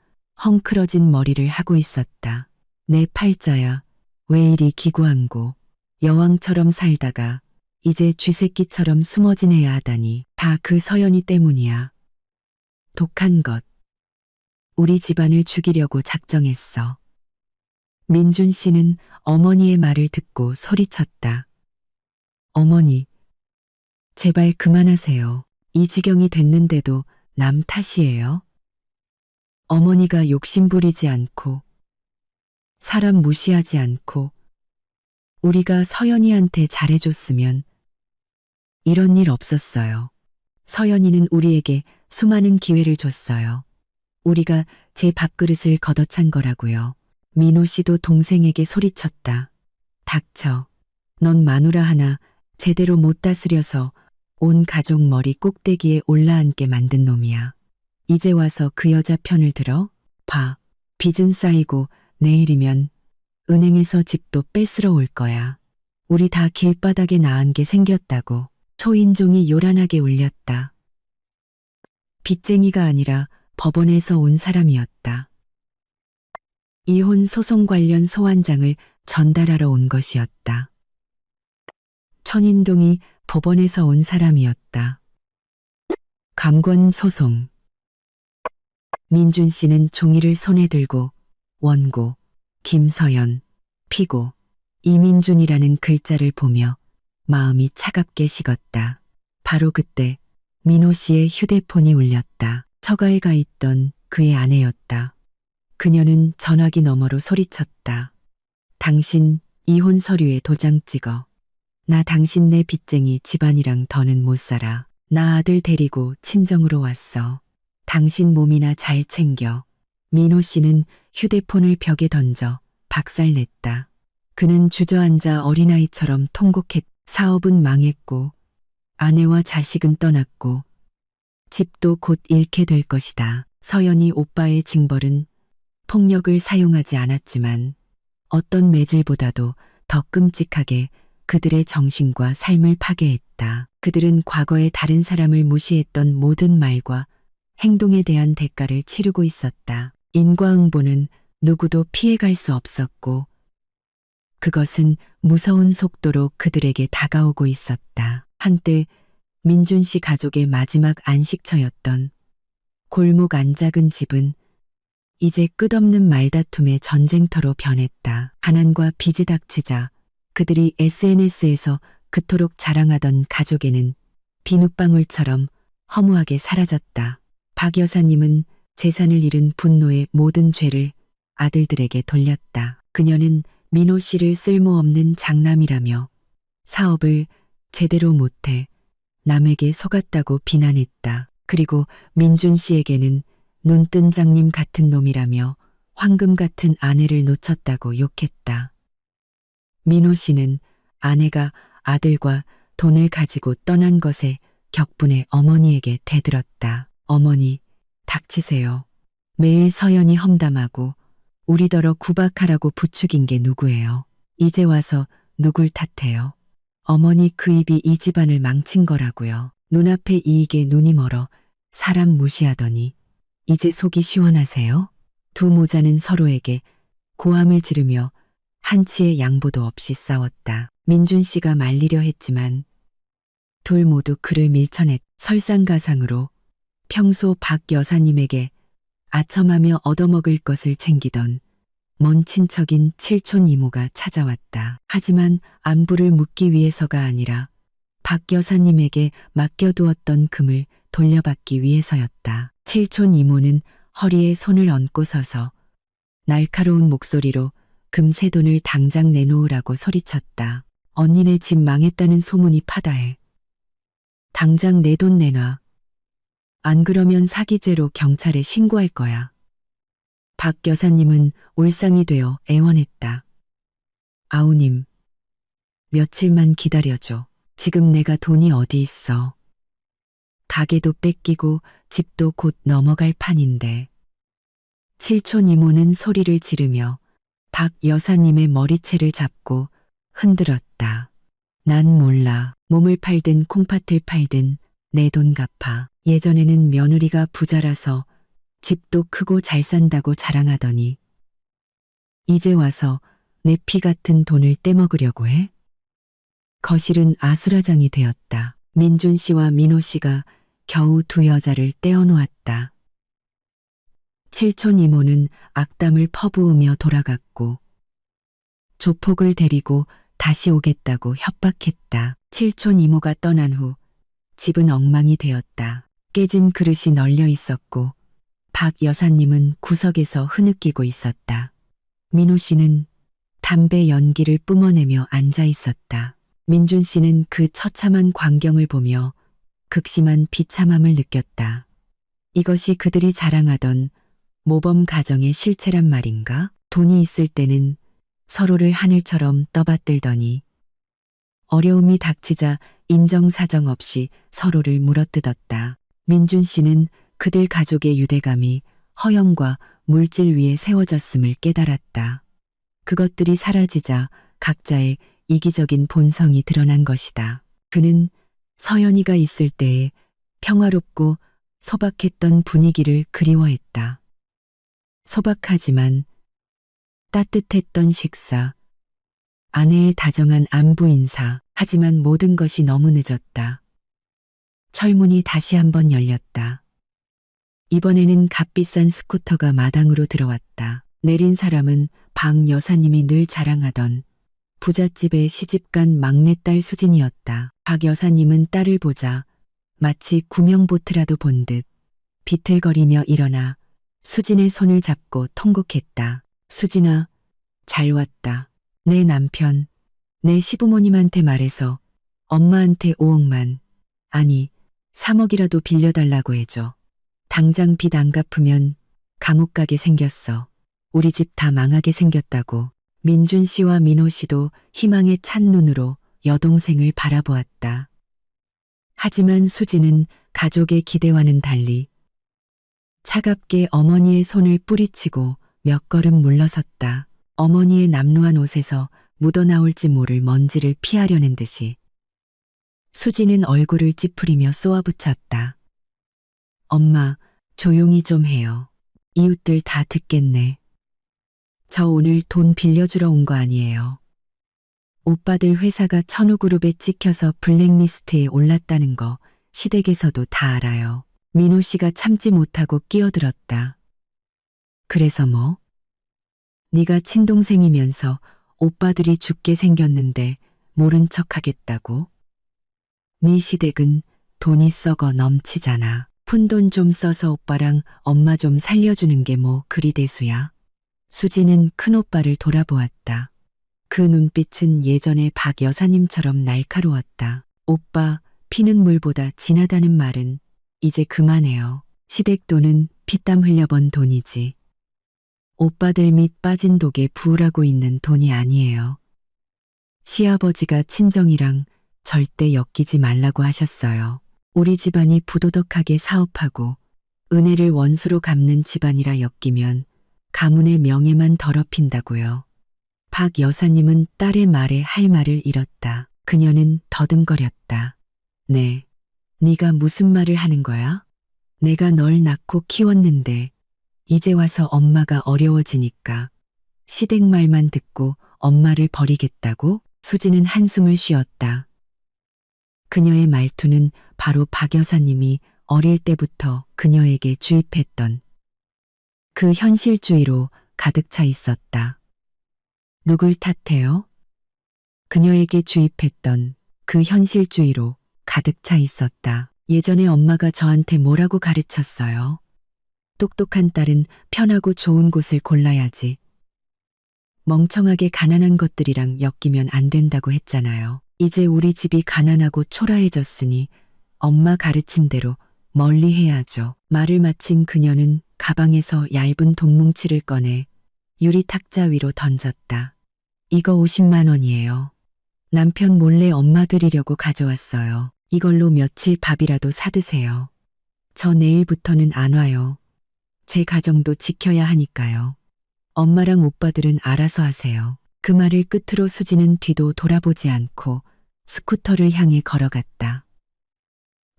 헝클어진 머리를 하고 있었다. 내 팔자야, 왜 이리 기구한고. 여왕처럼 살다가 이제 쥐새끼처럼 숨어 지내야 하다니. 다 그 서연이 때문이야. 독한 것. 우리 집안을 죽이려고 작정했어. 민준 씨는 어머니의 말을 듣고 소리쳤다. 어머니, 제발 그만하세요. 이 지경이 됐는데도 남 탓이에요. 어머니가 욕심부리지 않고, 사람 무시하지 않고, 우리가 서연이한테 잘해줬으면 이런 일 없었어요. 서연이는 우리에게 수많은 기회를 줬어요. 우리가 제 밥그릇을 걷어찬 거라고요. 민호 씨도 동생에게 소리쳤다. 닥쳐. 넌 마누라 하나 제대로 못 다스려서 온 가족 머리 꼭대기에 올라앉게 만든 놈이야. 이제 와서 그 여자 편을 들어? 봐. 빚은 쌓이고 내일이면 은행에서 집도 뺏으러 올 거야. 우리 다 길바닥에 나앉게 생겼다고. 초인종이 요란하게 울렸다. 빚쟁이가 아니라 법원에서 온 사람이었다. 이혼 소송 관련 소환장을 전달하러 온 것이었다. 천인동이 법원에서 온 사람이었다. 감권 소송. 민준 씨는 종이를 손에 들고 원고, 김서연, 피고, 이민준이라는 글자를 보며 마음이 차갑게 식었다. 바로 그때 민호 씨의 휴대폰이 울렸다. 처가에 가 있던 그의 아내였다. 그녀는 전화기 너머로 소리쳤다. 당신 이혼 서류에 도장 찍어. 나 당신네 빚쟁이 집안이랑 더는 못 살아. 나 아들 데리고 친정으로 왔어. 당신 몸이나 잘 챙겨. 민호 씨는 휴대폰을 벽에 던져 박살냈다. 그는 주저앉아 어린아이처럼 통곡했다. 사업은 망했고 아내와 자식은 떠났고 집도 곧 잃게 될 것이다. 서연이 오빠의 징벌은 폭력을 사용하지 않았지만 어떤 매질보다도 더 끔찍하게 그들의 정신과 삶을 파괴했다. 그들은 과거에 다른 사람을 무시했던 모든 말과 행동에 대한 대가를 치르고 있었다. 인과응보는 누구도 피해갈 수 없었고 그것은 무서운 속도로 그들에게 다가오고 있었다. 한때 민준 씨 가족의 마지막 안식처였던 골목 안 작은 집은 이제 끝없는 말다툼의 전쟁터로 변했다. 가난과 빚이 닥치자 그들이 SNS에서 그토록 자랑하던 가족에는 비눗방울처럼 허무하게 사라졌다. 박 여사님은 재산을 잃은 분노의 모든 죄를 아들들에게 돌렸다. 그녀는 민호 씨를 쓸모없는 장남이라며 사업을 제대로 못해 남에게 속았다고 비난했다. 그리고 민준 씨에게는 눈뜬 장님 같은 놈이라며 황금 같은 아내를 놓쳤다고 욕했다. 민호 씨는 아내가 아들과 돈을 가지고 떠난 것에 격분해 어머니에게 대들었다. 어머니, 닥치세요. 매일 서연이 험담하고 우리더러 구박하라고 부추긴 게 누구예요? 이제 와서 누굴 탓해요? 어머니 그 입이 이 집안을 망친 거라고요. 눈앞의 이익에 눈이 멀어 사람 무시하더니 이제 속이 시원하세요? 두 모자는 서로에게 고함을 지르며 한치의 양보도 없이 싸웠다. 민준 씨가 말리려 했지만 둘 모두 그를 밀쳐냈. 설상가상으로 평소 박 여사님에게 아첨하며 얻어먹을 것을 챙기던 먼 친척인 칠촌 이모가 찾아왔다. 하지만 안부를 묻기 위해서가 아니라 박 여사님에게 맡겨두었던 금을 돌려받기 위해서였다. 칠촌 이모는 허리에 손을 얹고 서서 날카로운 목소리로 금세 돈을 당장 내놓으라고 소리쳤다. 언니네 집 망했다는 소문이 파다해. 당장 내 돈 내놔. 안 그러면 사기죄로 경찰에 신고할 거야. 박 여사님은 울상이 되어 애원했다. 아우님, 며칠만 기다려줘. 지금 내가 돈이 어디 있어. 가게도 뺏기고 집도 곧 넘어갈 판인데. 칠촌 이모는 소리를 지르며 박 여사님의 머리채를 잡고 흔들었다. 난 몰라. 몸을 팔든 콩팥을 팔든 내 돈 갚아. 예전에는 며느리가 부자라서 집도 크고 잘 산다고 자랑하더니 이제 와서 내 피 같은 돈을 떼먹으려고 해? 거실은 아수라장이 되었다. 민준 씨와 민호 씨가 겨우 두 여자를 떼어놓았다. 칠촌 이모는 악담을 퍼부으며 돌아갔고 조폭을 데리고 다시 오겠다고 협박했다. 칠촌 이모가 떠난 후 집은 엉망이 되었다. 깨진 그릇이 널려 있었고 박 여사님은 구석에서 흐느끼고 있었다. 민호 씨는 담배 연기를 뿜어내며 앉아 있었다. 민준 씨는 그 처참한 광경을 보며 극심한 비참함을 느꼈다. 이것이 그들이 자랑하던 모범 가정의 실체란 말인가? 돈이 있을 때는 서로를 하늘처럼 떠받들더니 어려움이 닥치자 인정사정 없이 서로를 물어뜯었다. 민준 씨는 그들 가족의 유대감이 허영과 물질 위에 세워졌음을 깨달았다. 그것들이 사라지자 각자의 이기적인 본성이 드러난 것이다. 그는 서연이가 있을 때의 평화롭고 소박했던 분위기를 그리워했다. 소박하지만 따뜻했던 식사, 아내의 다정한 안부 인사, 하지만 모든 것이 너무 늦었다. 철문이 다시 한번 열렸다. 이번에는 값비싼 스쿠터가 마당으로 들어왔다. 내린 사람은 박 여사님이 늘 자랑하던 부잣집에 시집간 막내딸 수진이었다. 박 여사님은 딸을 보자 마치 구명보트라도 본 듯 비틀거리며 일어나 수진의 손을 잡고 통곡했다. 수진아, 잘 왔다. 내 남편, 내 시부모님한테 말해서 엄마한테 5억만, 아니 3억이라도 빌려달라고 해줘. 당장 빚 안 갚으면 감옥 가게 생겼어. 우리 집 다 망하게 생겼다고. 민준 씨와 민호 씨도 희망에 찬 눈으로 여동생을 바라보았다. 하지만 수지는 가족의 기대와는 달리 차갑게 어머니의 손을 뿌리치고 몇 걸음 물러섰다. 어머니의 남루한 옷에서 묻어나올지 모를 먼지를 피하려는 듯이 수지는 얼굴을 찌푸리며 쏘아붙였다. 엄마, 조용히 좀 해요. 이웃들 다 듣겠네. 저 오늘 돈 빌려주러 온 거 아니에요. 오빠들 회사가 천우그룹에 찍혀서 블랙리스트에 올랐다는 거 시댁에서도 다 알아요. 민호 씨가 참지 못하고 끼어들었다. 그래서 뭐? 네가 친동생이면서 오빠들이 죽게 생겼는데 모른 척 하겠다고? 네 시댁은 돈이 썩어 넘치잖아. 푼돈 좀 써서 오빠랑 엄마 좀 살려주는 게 뭐 그리 대수야. 수지는 큰오빠를 돌아보았다. 그 눈빛은 예전의 박 여사님처럼 날카로웠다. 오빠, 피는 물보다 진하다는 말은 이제 그만해요. 시댁 돈은 피땀 흘려번 돈이지. 오빠들 밑 빠진 독에 부으라고 있는 돈이 아니에요. 시아버지가 친정이랑 절대 엮이지 말라고 하셨어요. 우리 집안이 부도덕하게 사업하고 은혜를 원수로 갚는 집안이라 엮이면 가문의 명예만 더럽힌다고요. 박 여사님은 딸의 말에 할 말을 잃었다. 그녀는 더듬거렸다. 네, 네가 무슨 말을 하는 거야? 내가 널 낳고 키웠는데 이제 와서 엄마가 어려워지니까 시댁 말만 듣고 엄마를 버리겠다고? 수지는 한숨을 쉬었다. 그녀의 말투는 바로 박 여사님이 어릴 때부터 그녀에게 주입했던 그 현실주의로 가득 차 있었다. 누굴 탓해요? 그녀에게 주입했던 그 현실주의로 가득 차 있었다. 예전에 엄마가 저한테 뭐라고 가르쳤어요? 똑똑한 딸은 편하고 좋은 곳을 골라야지. 멍청하게 가난한 것들이랑 엮이면 안 된다고 했잖아요. 이제 우리 집이 가난하고 초라해졌으니 엄마 가르침대로 멀리 해야죠. 말을 마친 그녀는 가방에서 얇은 돈뭉치를 꺼내 유리 탁자 위로 던졌다. 이거 50만 원이에요. 남편 몰래 엄마 드리려고 가져왔어요. 이걸로 며칠 밥이라도 사드세요. 저 내일부터는 안 와요. 제 가정도 지켜야 하니까요. 엄마랑 오빠들은 알아서 하세요. 그 말을 끝으로 수지는 뒤도 돌아보지 않고 스쿠터를 향해 걸어갔다.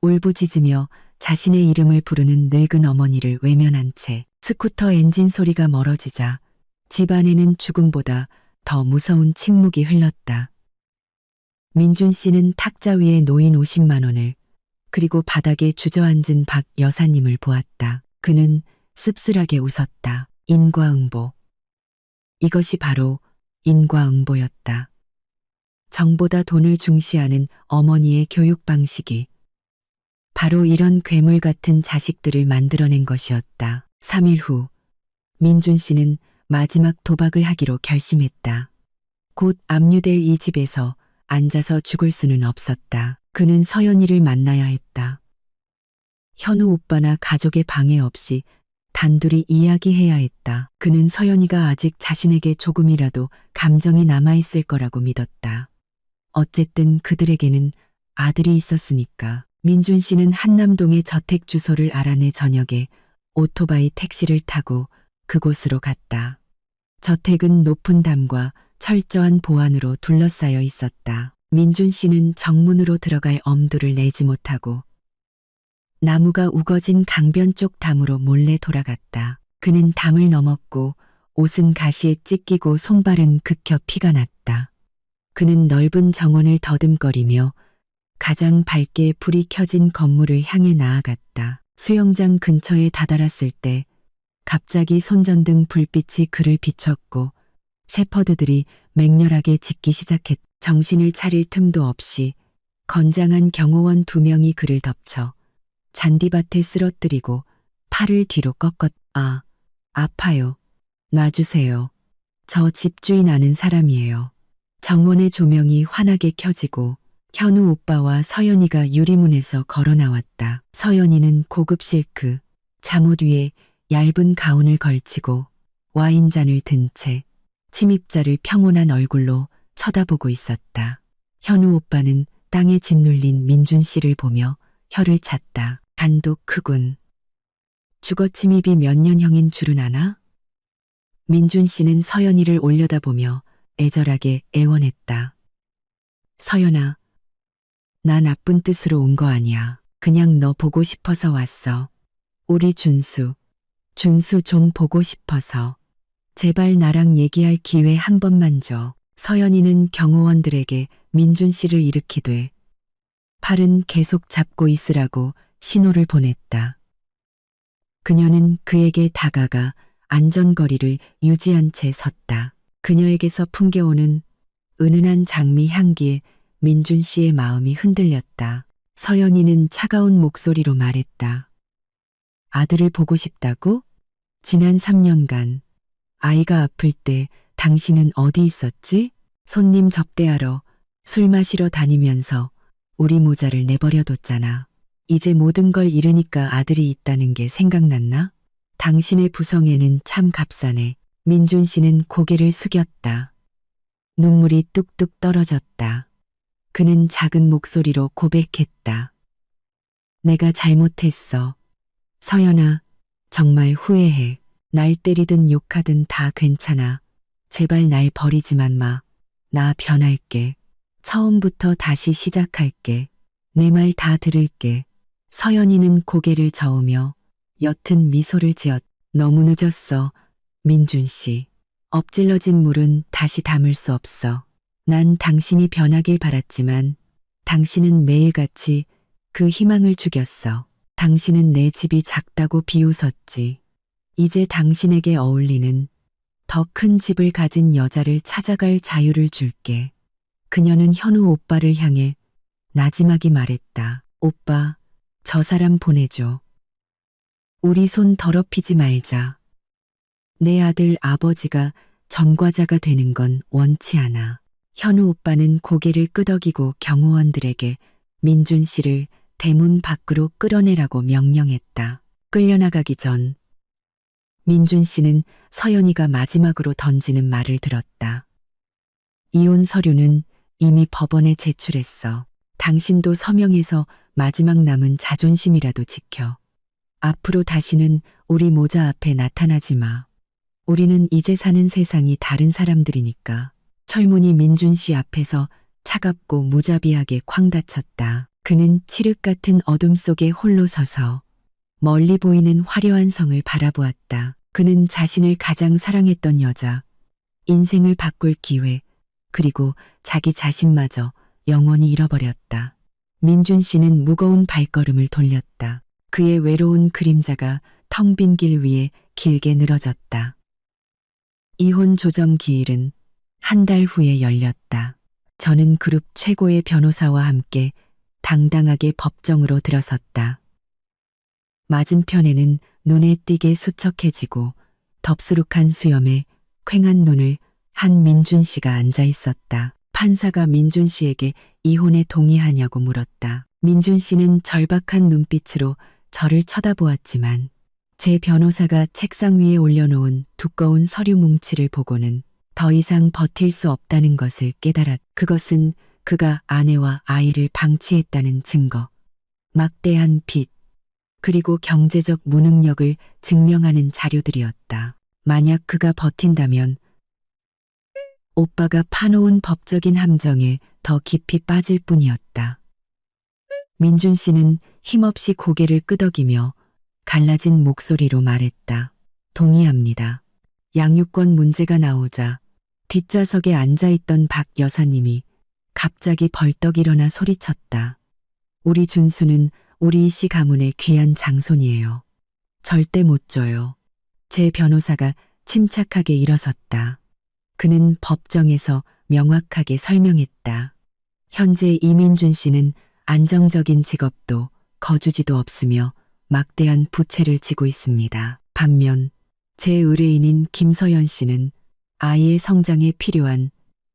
울부짖으며 자신의 이름을 부르는 늙은 어머니를 외면한 채 스쿠터 엔진 소리가 멀어지자 집 안에는 죽음보다 더 무서운 침묵이 흘렀다. 민준 씨는 탁자 위에 놓인 50만 원을 그리고 바닥에 주저앉은 박 여사님을 보았다. 그는 씁쓸하게 웃었다. 인과응보. 이것이 바로 인과응보였다. 정보다 돈을 중시하는 어머니의 교육 방식이 바로 이런 괴물 같은 자식들을 만들어낸 것이었다. 3일 후 민준 씨는 마지막 도박을 하기로 결심했다. 곧 압류될 이 집에서 앉아서 죽을 수는 없었다. 그는 서연이를 만나야 했다. 현우 오빠나 가족의 방해 없이 단둘이 이야기해야 했다. 그는 서연이가 아직 자신에게 조금이라도 감정이 남아있을 거라고 믿었다. 어쨌든 그들에게는 아들이 있었으니까. 민준 씨는 한남동의 저택 주소를 알아내 저녁에 오토바이 택시를 타고 그곳으로 갔다. 저택은 높은 담과 철저한 보안으로 둘러싸여 있었다. 민준 씨는 정문으로 들어갈 엄두를 내지 못하고 나무가 우거진 강변 쪽 담으로 몰래 돌아갔다. 그는 담을 넘었고 옷은 가시에 찢기고 손발은 극혀 피가 났다. 그는 넓은 정원을 더듬거리며 가장 밝게 불이 켜진 건물을 향해 나아갔다. 수영장 근처에 다다랐을 때 갑자기 손전등 불빛이 그를 비췄고 세퍼드들이 맹렬하게 짖기 시작했다. 정신을 차릴 틈도 없이 건장한 경호원 2명이 그를 덮쳐 잔디밭에 쓰러뜨리고 팔을 뒤로 꺾었다. 아파요. 놔주세요. 저 집주인 아는 사람이에요. 정원의 조명이 환하게 켜지고 현우 오빠와 서연이가 유리문에서 걸어 나왔다. 서연이는 고급 실크, 잠옷 위에 얇은 가운을 걸치고 와인잔을 든 채 침입자를 평온한 얼굴로 쳐다보고 있었다. 현우 오빠는 땅에 짓눌린 민준 씨를 보며 혀를 찼다. 간도 크군. 주거 침입이 몇 년형인 줄은 아나? 민준 씨는 서연이를 올려다보며 애절하게 애원했다. 서연아, 나 나쁜 뜻으로 온 거 아니야. 그냥 너 보고 싶어서 왔어. 우리 준수 좀 보고 싶어서. 제발 나랑 얘기할 기회 한 번만 줘. 서연이는 경호원들에게 민준 씨를 일으키되 팔은 계속 잡고 있으라고 신호를 보냈다. 그녀는 그에게 다가가 안전거리를 유지한 채 섰다. 그녀에게서 풍겨오는 은은한 장미 향기에 민준 씨의 마음이 흔들렸다. 서연이는 차가운 목소리로 말했다. 아들을 보고 싶다고? 지난 3년간 아이가 아플 때 당신은 어디 있었지? 손님 접대하러 술 마시러 다니면서 우리 모자를 내버려뒀잖아. 이제 모든 걸 잃으니까 아들이 있다는 게 생각났나? 당신의 부성애는 참 값싸네. 민준 씨는 고개를 숙였다. 눈물이 뚝뚝 떨어졌다. 그는 작은 목소리로 고백했다. 내가 잘못했어. 서연아, 정말 후회해. 날 때리든 욕하든 다 괜찮아. 제발 날 버리지만 마. 나 변할게. 처음부터 다시 시작할게. 내 말 다 들을게. 서연이는 고개를 저으며 옅은 미소를 지었. 너무 늦었어, 민준 씨. 엎질러진 물은 다시 담을 수 없어. 난 당신이 변하길 바랐지만 당신은 매일같이 그 희망을 죽였어. 당신은 내 집이 작다고 비웃었지. 이제 당신에게 어울리는 더 큰 집을 가진 여자를 찾아갈 자유를 줄게. 그녀는 현우 오빠를 향해 나지막이 말했다. 오빠, 저 사람 보내줘. 우리 손 더럽히지 말자. 내 아들 아버지가 전과자가 되는 건 원치 않아. 현우 오빠는 고개를 끄덕이고 경호원들에게 민준 씨를 대문 밖으로 끌어내라고 명령했다. 끌려나가기 전 민준 씨는 서연이가 마지막으로 던지는 말을 들었다. 이혼 서류는 이미 법원에 제출했어. 당신도 서명해서 마지막 남은 자존심이라도 지켜. 앞으로 다시는 우리 모자 앞에 나타나지 마. 우리는 이제 사는 세상이 다른 사람들이니까. 철문이 민준 씨 앞에서 차갑고 무자비하게 쾅 닫혔다. 그는 칠흑 같은 어둠 속에 홀로 서서 멀리 보이는 화려한 성을 바라보았다. 그는 자신을 가장 사랑했던 여자, 인생을 바꿀 기회, 그리고 자기 자신마저 영원히 잃어버렸다. 민준 씨는 무거운 발걸음을 돌렸다. 그의 외로운 그림자가 텅 빈 길 위에 길게 늘어졌다. 이혼 조정 기일은 한 달 후에 열렸다. 저는 그룹 최고의 변호사와 함께 당당하게 법정으로 들어섰다. 맞은편에는 눈에 띄게 수척해지고 덥수룩한 수염에 퀭한 눈을 한 민준 씨가 앉아 있었다. 판사가 민준 씨에게 이혼에 동의하냐고 물었다. 민준 씨는 절박한 눈빛으로 저를 쳐다보았지만 제 변호사가 책상 위에 올려놓은 두꺼운 서류 뭉치를 보고는 더 이상 버틸 수 없다는 것을 깨달았다. 그것은 그가 아내와 아이를 방치했다는 증거, 막대한 빚, 그리고 경제적 무능력을 증명하는 자료들이었다. 만약 그가 버틴다면 오빠가 파놓은 법적인 함정에 더 깊이 빠질 뿐이었다. 민준 씨는 힘없이 고개를 끄덕이며 갈라진 목소리로 말했다. 동의합니다. 양육권 문제가 나오자 뒷좌석에 앉아있던 박 여사님이 갑자기 벌떡 일어나 소리쳤다. 우리 준수는 우리 이씨 가문의 귀한 장손이에요. 절대 못 줘요. 제 변호사가 침착하게 일어섰다. 그는 법정에서 명확하게 설명했다. 현재 이민준 씨는 안정적인 직업도 거주지도 없으며 막대한 부채를 지고 있습니다. 반면 제 의뢰인인 김서연 씨는 아이의 성장에 필요한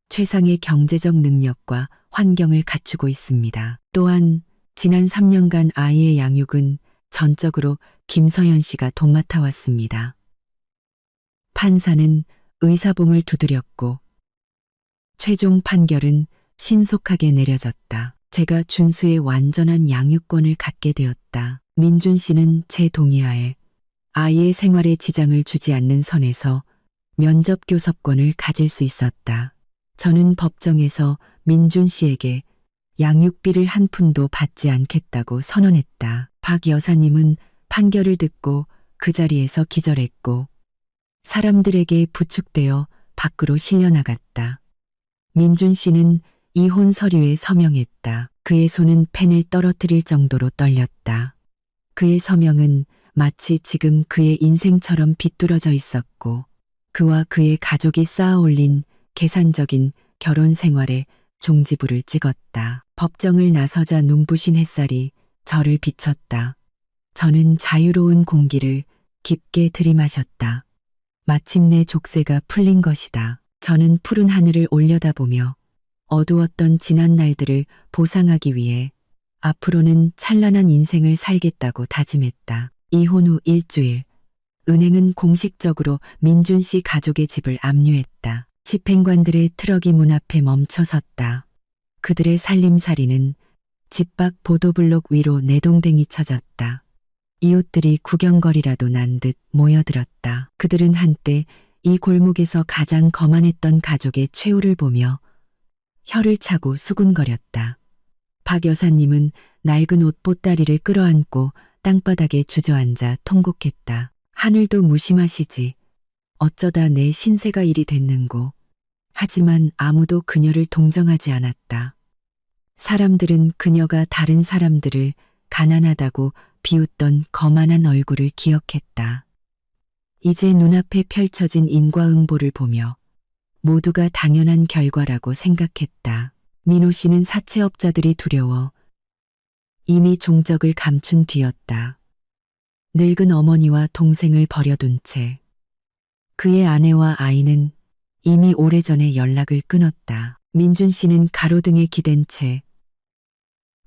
최상의 경제적 능력과 환경을 갖추고 있습니다. 또한 지난 3년간 아이의 양육은 전적으로 김서연 씨가 도맡아 왔습니다. 판사는 의사봉을 두드렸고 최종 판결은 신속하게 내려졌다. 제가 준수의 완전한 양육권을 갖게 되었다. 민준 씨는 제 동의하에 아이의 생활에 지장을 주지 않는 선에서 면접 교섭권을 가질 수 있었다. 저는 법정에서 민준 씨에게 양육비를 한 푼도 받지 않겠다고 선언했다. 박 여사님은 판결을 듣고 그 자리에서 기절했고 사람들에게 부축되어 밖으로 실려나갔다. 민준 씨는 이혼 서류에 서명했다. 그의 손은 펜을 떨어뜨릴 정도로 떨렸다. 그의 서명은 마치 지금 그의 인생처럼 비뚤어져 있었고 그와 그의 가족이 쌓아 올린 계산적인 결혼 생활에 종지부를 찍었다. 법정을 나서자 눈부신 햇살이 저를 비췄다. 저는 자유로운 공기를 깊게 들이마셨다. 마침내 족쇄가 풀린 것이다. 저는 푸른 하늘을 올려다보며 어두웠던 지난 날들을 보상하기 위해 앞으로는 찬란한 인생을 살겠다고 다짐했다. 이혼 후 일주일, 은행은 공식적으로 민준 씨 가족의 집을 압류했다. 집행관들의 트럭이 문 앞에 멈춰섰다. 그들의 살림살이는 집 밖 보도블록 위로 내동댕이 쳐졌다. 이웃들이 구경거리라도 난 듯 모여들었다. 그들은 한때 이 골목에서 가장 거만했던 가족의 최후를 보며 혀를 차고 수군거렸다. 박 여사님은 낡은 옷 보따리를 끌어안고 땅바닥에 주저앉아 통곡했다. 하늘도 무심하시지. 어쩌다 내 신세가 이리 됐는고. 하지만 아무도 그녀를 동정하지 않았다. 사람들은 그녀가 다른 사람들을 가난하다고 비웃던 거만한 얼굴을 기억했다. 이제 눈앞에 펼쳐진 인과응보를 보며 모두가 당연한 결과라고 생각했다. 민호 씨는 사채업자들이 두려워 이미 종적을 감춘 뒤였다. 늙은 어머니와 동생을 버려둔 채 그의 아내와 아이는 이미 오래전에 연락을 끊었다. 민준 씨는 가로등에 기댄 채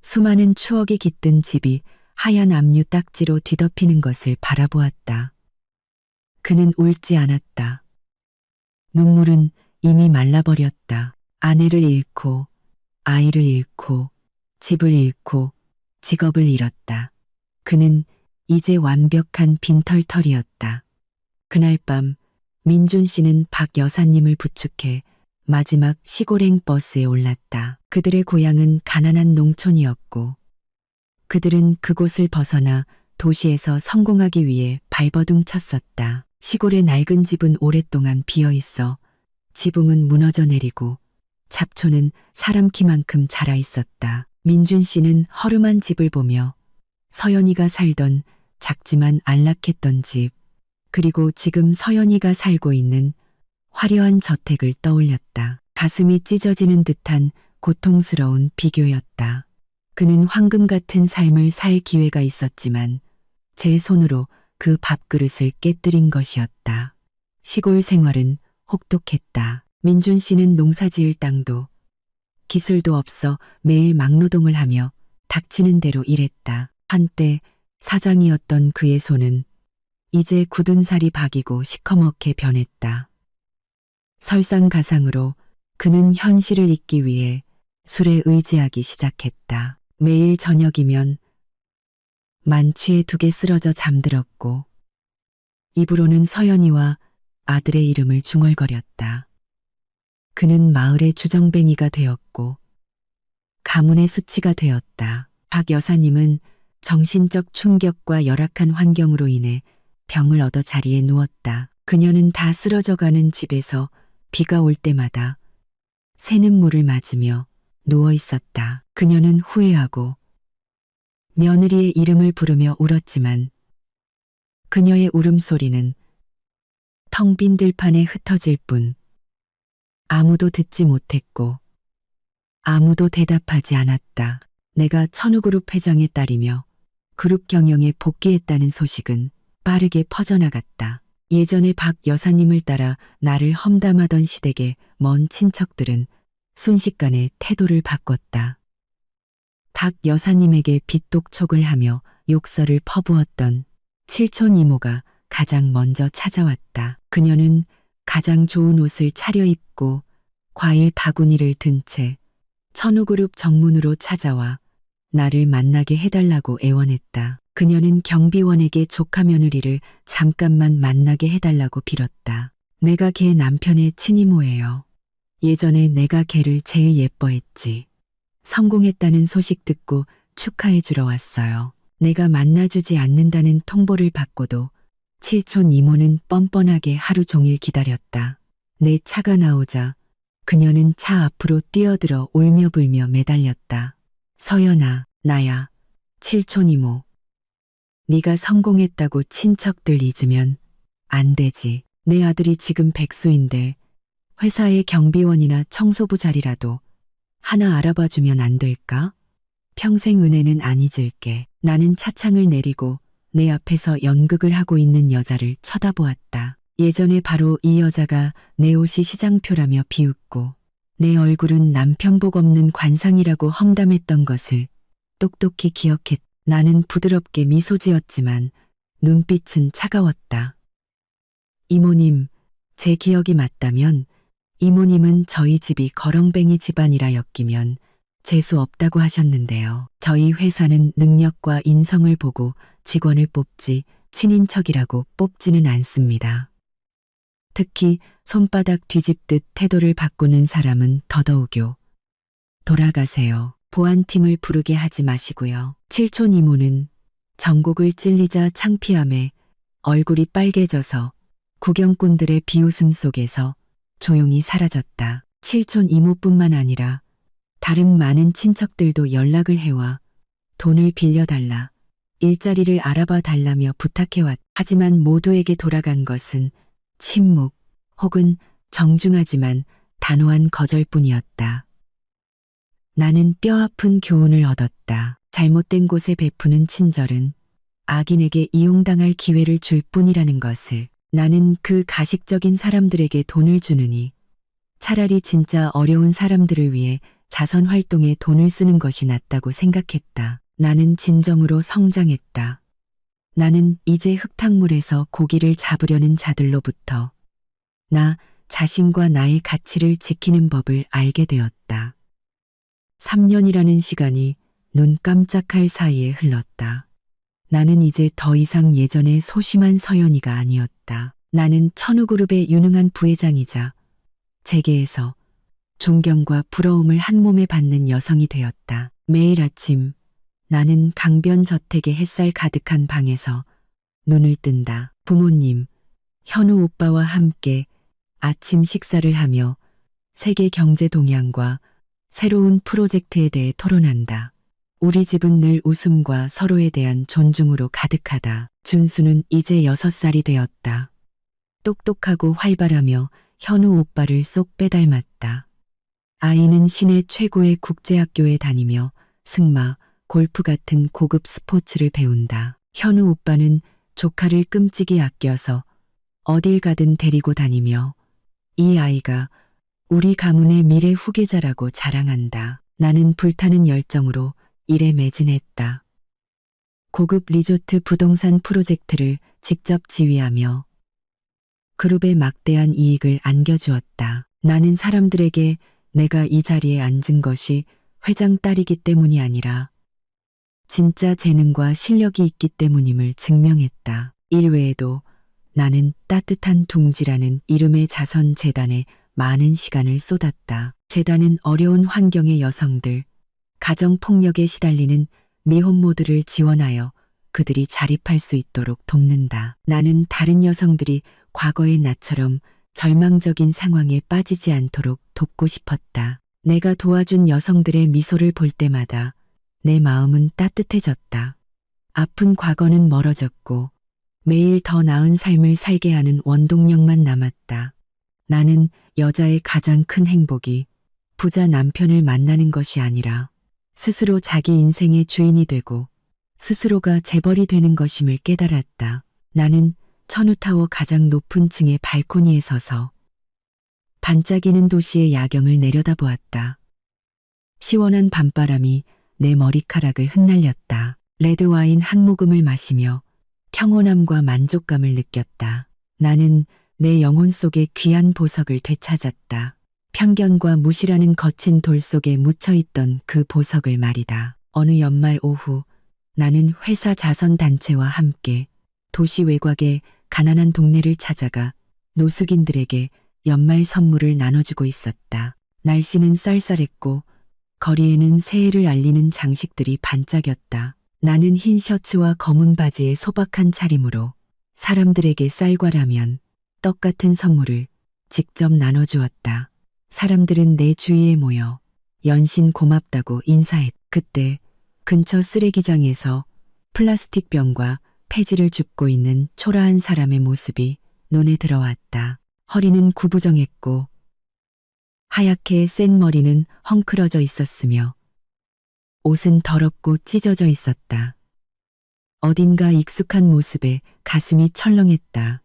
수많은 추억이 깃든 집이 하얀 압류 딱지로 뒤덮이는 것을 바라보았다. 그는 울지 않았다. 눈물은 이미 말라버렸다. 아내를 잃고 아이를 잃고 집을 잃고 직업을 잃었다. 그는 이제 완벽한 빈털털이었다. 그날 밤 민준 씨는 박 여사님을 부축해 마지막 시골행 버스에 올랐다. 그들의 고향은 가난한 농촌이었고 그들은 그곳을 벗어나 도시에서 성공하기 위해 발버둥 쳤었다. 시골의 낡은 집은 오랫동안 비어 있어 지붕은 무너져 내리고 잡초는 사람 키만큼 자라 있었다. 민준 씨는 허름한 집을 보며 서연이가 살던 작지만 안락했던 집, 그리고 지금 서연이가 살고 있는 화려한 저택을 떠올렸다. 가슴이 찢어지는 듯한 고통스러운 비교였다. 그는 황금 같은 삶을 살 기회가 있었지만 제 손으로 그 밥그릇을 깨뜨린 것이었다. 시골 생활은 혹독했다. 민준 씨는 농사지을 땅도 기술도 없어 매일 막노동을 하며 닥치는 대로 일했다. 한때 사장이었던 그의 손은 이제 굳은 살이 박이고 시커멓게 변했다. 설상가상으로 그는 현실을 잊기 위해 술에 의지하기 시작했다. 매일 저녁이면 만취에 두개 쓰러져 잠들었고 입으로는 서연이와 아들의 이름을 중얼거렸다. 그는 마을의 주정뱅이가 되었고 가문의 수치가 되었다. 박 여사님은 정신적 충격과 열악한 환경으로 인해 병을 얻어 자리에 누웠다. 그녀는 다 쓰러져가는 집에서 비가 올 때마다 새는 물을 맞으며 누워 있었다. 그녀는 후회하고 며느리의 이름을 부르며 울었지만 그녀의 울음소리는 텅 빈 들판에 흩어질 뿐 아무도 듣지 못했고 아무도 대답하지 않았다. 내가 천우그룹 회장의 딸이며 그룹 경영에 복귀했다는 소식은 빠르게 퍼져나갔다. 예전에 박 여사님을 따라 나를 험담하던 시댁의 먼 친척들은 순식간에 태도를 바꿨다. 박 여사님에게 빚독촉을 하며 욕설을 퍼부었던 칠촌 이모가 가장 먼저 찾아왔다. 그녀는 가장 좋은 옷을 차려입고 과일 바구니를 든 채 천우그룹 정문으로 찾아와 나를 만나게 해달라고 애원했다. 그녀는 경비원에게 조카 며느리를 잠깐만 만나게 해달라고 빌었다. 내가 걔 남편의 친이모예요. 예전에 내가 걔를 제일 예뻐했지. 성공했다는 소식 듣고 축하해 주러 왔어요. 내가 만나주지 않는다는 통보를 받고도 칠촌 이모는 뻔뻔하게 하루 종일 기다렸다. 내 차가 나오자 그녀는 차 앞으로 뛰어들어 울며 불며 매달렸다. 서연아, 나야, 칠촌 이모. 네가 성공했다고 친척들 잊으면 안 되지. 내 아들이 지금 백수인데 회사의 경비원이나 청소부 자리라도 하나 알아봐주면 안 될까? 평생 은혜는 안 잊을게. 나는 차창을 내리고 내 앞에서 연극을 하고 있는 여자를 쳐다보았다. 예전에 바로 이 여자가 내 옷이 시장표라며 비웃고 내 얼굴은 남편 복 없는 관상이라고 험담했던 것을 똑똑히 기억했다. 나는 부드럽게 미소 지었지만 눈빛은 차가웠다. 이모님, 제 기억이 맞다면 이모님은 저희 집이 거렁뱅이 집안이라 엮이면 재수 없다고 하셨는데요. 저희 회사는 능력과 인성을 보고 직원을 뽑지 친인척이라고 뽑지는 않습니다. 특히 손바닥 뒤집듯 태도를 바꾸는 사람은 더더욱요. 돌아가세요. 보안팀을 부르게 하지 마시고요. 칠촌 이모는 전곡을 찔리자 창피함에 얼굴이 빨개져서 구경꾼들의 비웃음 속에서 조용히 사라졌다. 칠촌 이모뿐만 아니라 다른 많은 친척들도 연락을 해와 돈을 빌려달라, 일자리를 알아봐 달라며 부탁해왔다. 하지만 모두에게 돌아간 것은 침묵 혹은 정중하지만 단호한 거절뿐이었다. 나는 뼈아픈 교훈을 얻었다. 잘못된 곳에 베푸는 친절은 악인에게 이용당할 기회를 줄 뿐이라는 것을. 나는 그 가식적인 사람들에게 돈을 주느니 차라리 진짜 어려운 사람들을 위해 자선 활동에 돈을 쓰는 것이 낫다고 생각했다. 나는 진정으로 성장했다. 나는 이제 흙탕물에서 고기를 잡으려는 자들로부터 나 자신과 나의 가치를 지키는 법을 알게 되었다. 3년이라는 시간이 눈 깜짝할 사이에 흘렀다. 나는 이제 더 이상 예전의 소심한 서연이가 아니었다. 나는 천우그룹의 유능한 부회장이자 재계에서 존경과 부러움을 한 몸에 받는 여성이 되었다. 매일 아침 나는 강변 저택의 햇살 가득한 방에서 눈을 뜬다. 부모님, 현우 오빠와 함께 아침 식사를 하며 세계 경제 동향과 새로운 프로젝트에 대해 토론한다. 우리 집은 늘 웃음과 서로에 대한 존중으로 가득하다. 준수는 이제 6살이 되었다. 똑똑하고 활발하며 현우 오빠를 쏙 빼닮았다. 아이는 시내 최고의 국제학교에 다니며 승마, 골프 같은 고급 스포츠를 배운다. 현우 오빠는 조카를 끔찍이 아껴서 어딜 가든 데리고 다니며 이 아이가 우리 가문의 미래 후계자라고 자랑한다. 나는 불타는 열정으로 일에 매진했다. 고급 리조트 부동산 프로젝트를 직접 지휘하며 그룹에 막대한 이익을 안겨주었다. 나는 사람들에게 내가 이 자리에 앉은 것이 회장 딸이기 때문이 아니라 진짜 재능과 실력이 있기 때문임을 증명했다. 일 외에도 나는 따뜻한 둥지라는 이름의 자선재단에 많은 시간을 쏟았다. 재단은 어려운 환경의 여성들, 가정폭력에 시달리는 미혼모들을 지원하여 그들이 자립할 수 있도록 돕는다. 나는 다른 여성들이 과거의 나처럼 절망적인 상황에 빠지지 않도록 돕고 싶었다. 내가 도와준 여성들의 미소를 볼 때마다 내 마음은 따뜻해졌다. 아픈 과거는 멀어졌고 매일 더 나은 삶을 살게 하는 원동력만 남았다. 나는 여자의 가장 큰 행복이 부자 남편을 만나는 것이 아니라 스스로 자기 인생의 주인이 되고 스스로가 재벌이 되는 것임을 깨달았다. 나는 천우타워 가장 높은 층의 발코니에 서서 반짝이는 도시의 야경을 내려다보았다. 시원한 밤바람이 내 머리카락을 흩날렸다. 레드와인 한 모금을 마시며 평온함과 만족감을 느꼈다. 나는 내 영혼 속의 귀한 보석을 되찾았다. 편견과 무시라는 거친 돌 속에 묻혀있던 그 보석을 말이다. 어느 연말 오후 나는 회사 자선단체와 함께 도시 외곽의 가난한 동네를 찾아가 노숙인들에게 연말 선물을 나눠주고 있었다. 날씨는 쌀쌀했고 거리에는 새해를 알리는 장식들이 반짝였다. 나는 흰 셔츠와 검은 바지에 소박한 차림으로 사람들에게 쌀과 라면, 떡 같은 선물을 직접 나눠주었다. 사람들은 내 주위에 모여 연신 고맙다고 인사했다. 그때 근처 쓰레기장에서 플라스틱 병과 폐지를 줍고 있는 초라한 사람의 모습이 눈에 들어왔다. 허리는 구부정했고 하얗게 센 머리는 헝클어져 있었으며 옷은 더럽고 찢어져 있었다. 어딘가 익숙한 모습에 가슴이 철렁했다.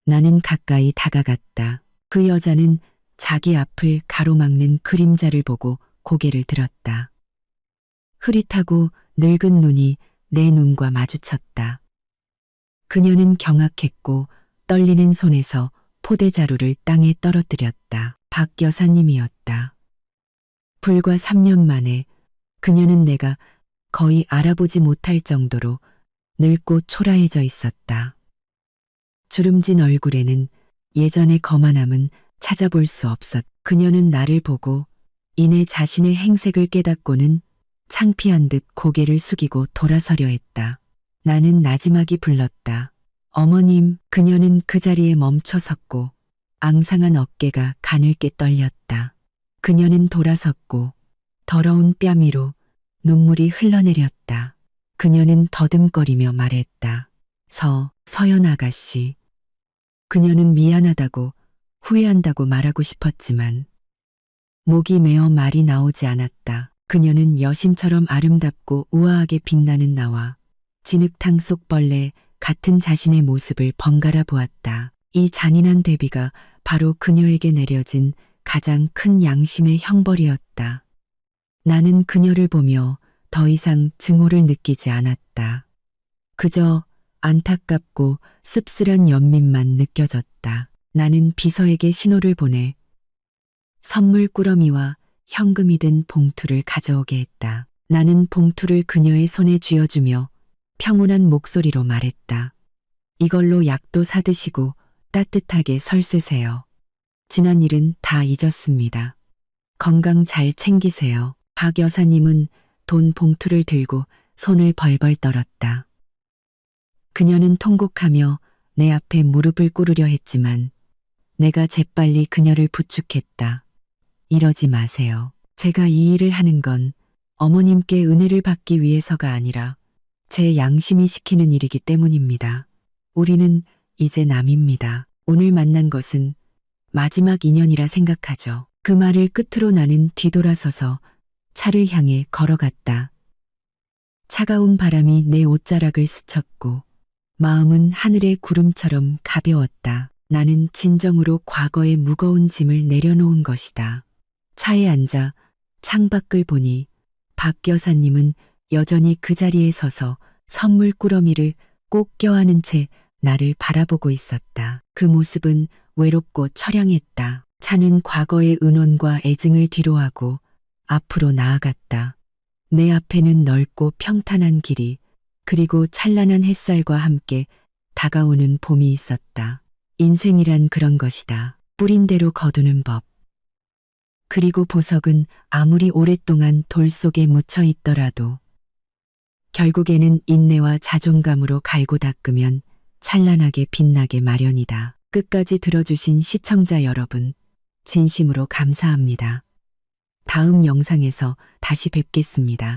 나는 가까이 다가갔다. 그 여자는 자기 앞을 가로막는 그림자를 보고 고개를 들었다. 흐릿하고 늙은 눈이 내 눈과 마주쳤다. 그녀는 경악했고 떨리는 손에서 포대자루를 땅에 떨어뜨렸다. 박 여사님이었다. 불과 3년 만에 그녀는 내가 거의 알아보지 못할 정도로 늙고 초라해져 있었다. 주름진 얼굴에는 예전의 거만함은 찾아볼 수 없었. 그녀는 나를 보고 이내 자신의 행색을 깨닫고는 창피한 듯 고개를 숙이고 돌아서려 했다. 나는 나지막이 불렀다. 어머님. 그녀는 그 자리에 멈춰 섰고 앙상한 어깨가 가늘게 떨렸다. 그녀는 돌아섰고 더러운 뺨 위로 눈물이 흘러내렸다. 그녀는 더듬거리며 말했다. 서연 아가씨. 그녀는 미안하다고 후회한다고 말하고 싶었지만 목이 메어 말이 나오지 않았다. 그녀는 여신처럼 아름답고 우아하게 빛나는 나와 진흙탕 속 벌레 같은 자신의 모습을 번갈아 보았다. 이 잔인한 대비가 바로 그녀에게 내려진 가장 큰 양심의 형벌이었다. 나는 그녀를 보며 더 이상 증오를 느끼지 않았다. 그저 안타깝고 씁쓸한 연민만 느껴졌다. 나는 비서에게 신호를 보내 선물 꾸러미와 현금이 든 봉투를 가져오게 했다. 나는 봉투를 그녀의 손에 쥐어주며 평온한 목소리로 말했다. 이걸로 약도 사드시고 따뜻하게 설 쓰세요. 지난 일은 다 잊었습니다. 건강 잘 챙기세요. 박 여사님은 돈 봉투를 들고 손을 벌벌 떨었다. 그녀는 통곡하며 내 앞에 무릎을 꿇으려 했지만 내가 재빨리 그녀를 부축했다. 이러지 마세요. 제가 이 일을 하는 건 어머님께 은혜를 받기 위해서가 아니라 제 양심이 시키는 일이기 때문입니다. 우리는 이제 남입니다. 오늘 만난 것은 마지막 인연이라 생각하죠. 그 말을 끝으로 나는 뒤돌아서서 차를 향해 걸어갔다. 차가운 바람이 내 옷자락을 스쳤고 마음은 하늘의 구름처럼 가벼웠다. 나는 진정으로 과거의 무거운 짐을 내려놓은 것이다. 차에 앉아 창밖을 보니 박 여사님은 여전히 그 자리에 서서 선물 꾸러미를 꼭 껴안은 채 나를 바라보고 있었다. 그 모습은 외롭고 처량했다. 차는 과거의 은원과 애증을 뒤로하고 앞으로 나아갔다. 내 앞에는 넓고 평탄한 길이 그리고 찬란한 햇살과 함께 다가오는 봄이 있었다. 인생이란 그런 것이다. 뿌린 대로 거두는 법. 그리고 보석은 아무리 오랫동안 돌 속에 묻혀 있더라도 결국에는 인내와 자존감으로 갈고 닦으면 찬란하게 빛나게 마련이다. 끝까지 들어주신 시청자 여러분, 진심으로 감사합니다. 다음 영상에서 다시 뵙겠습니다.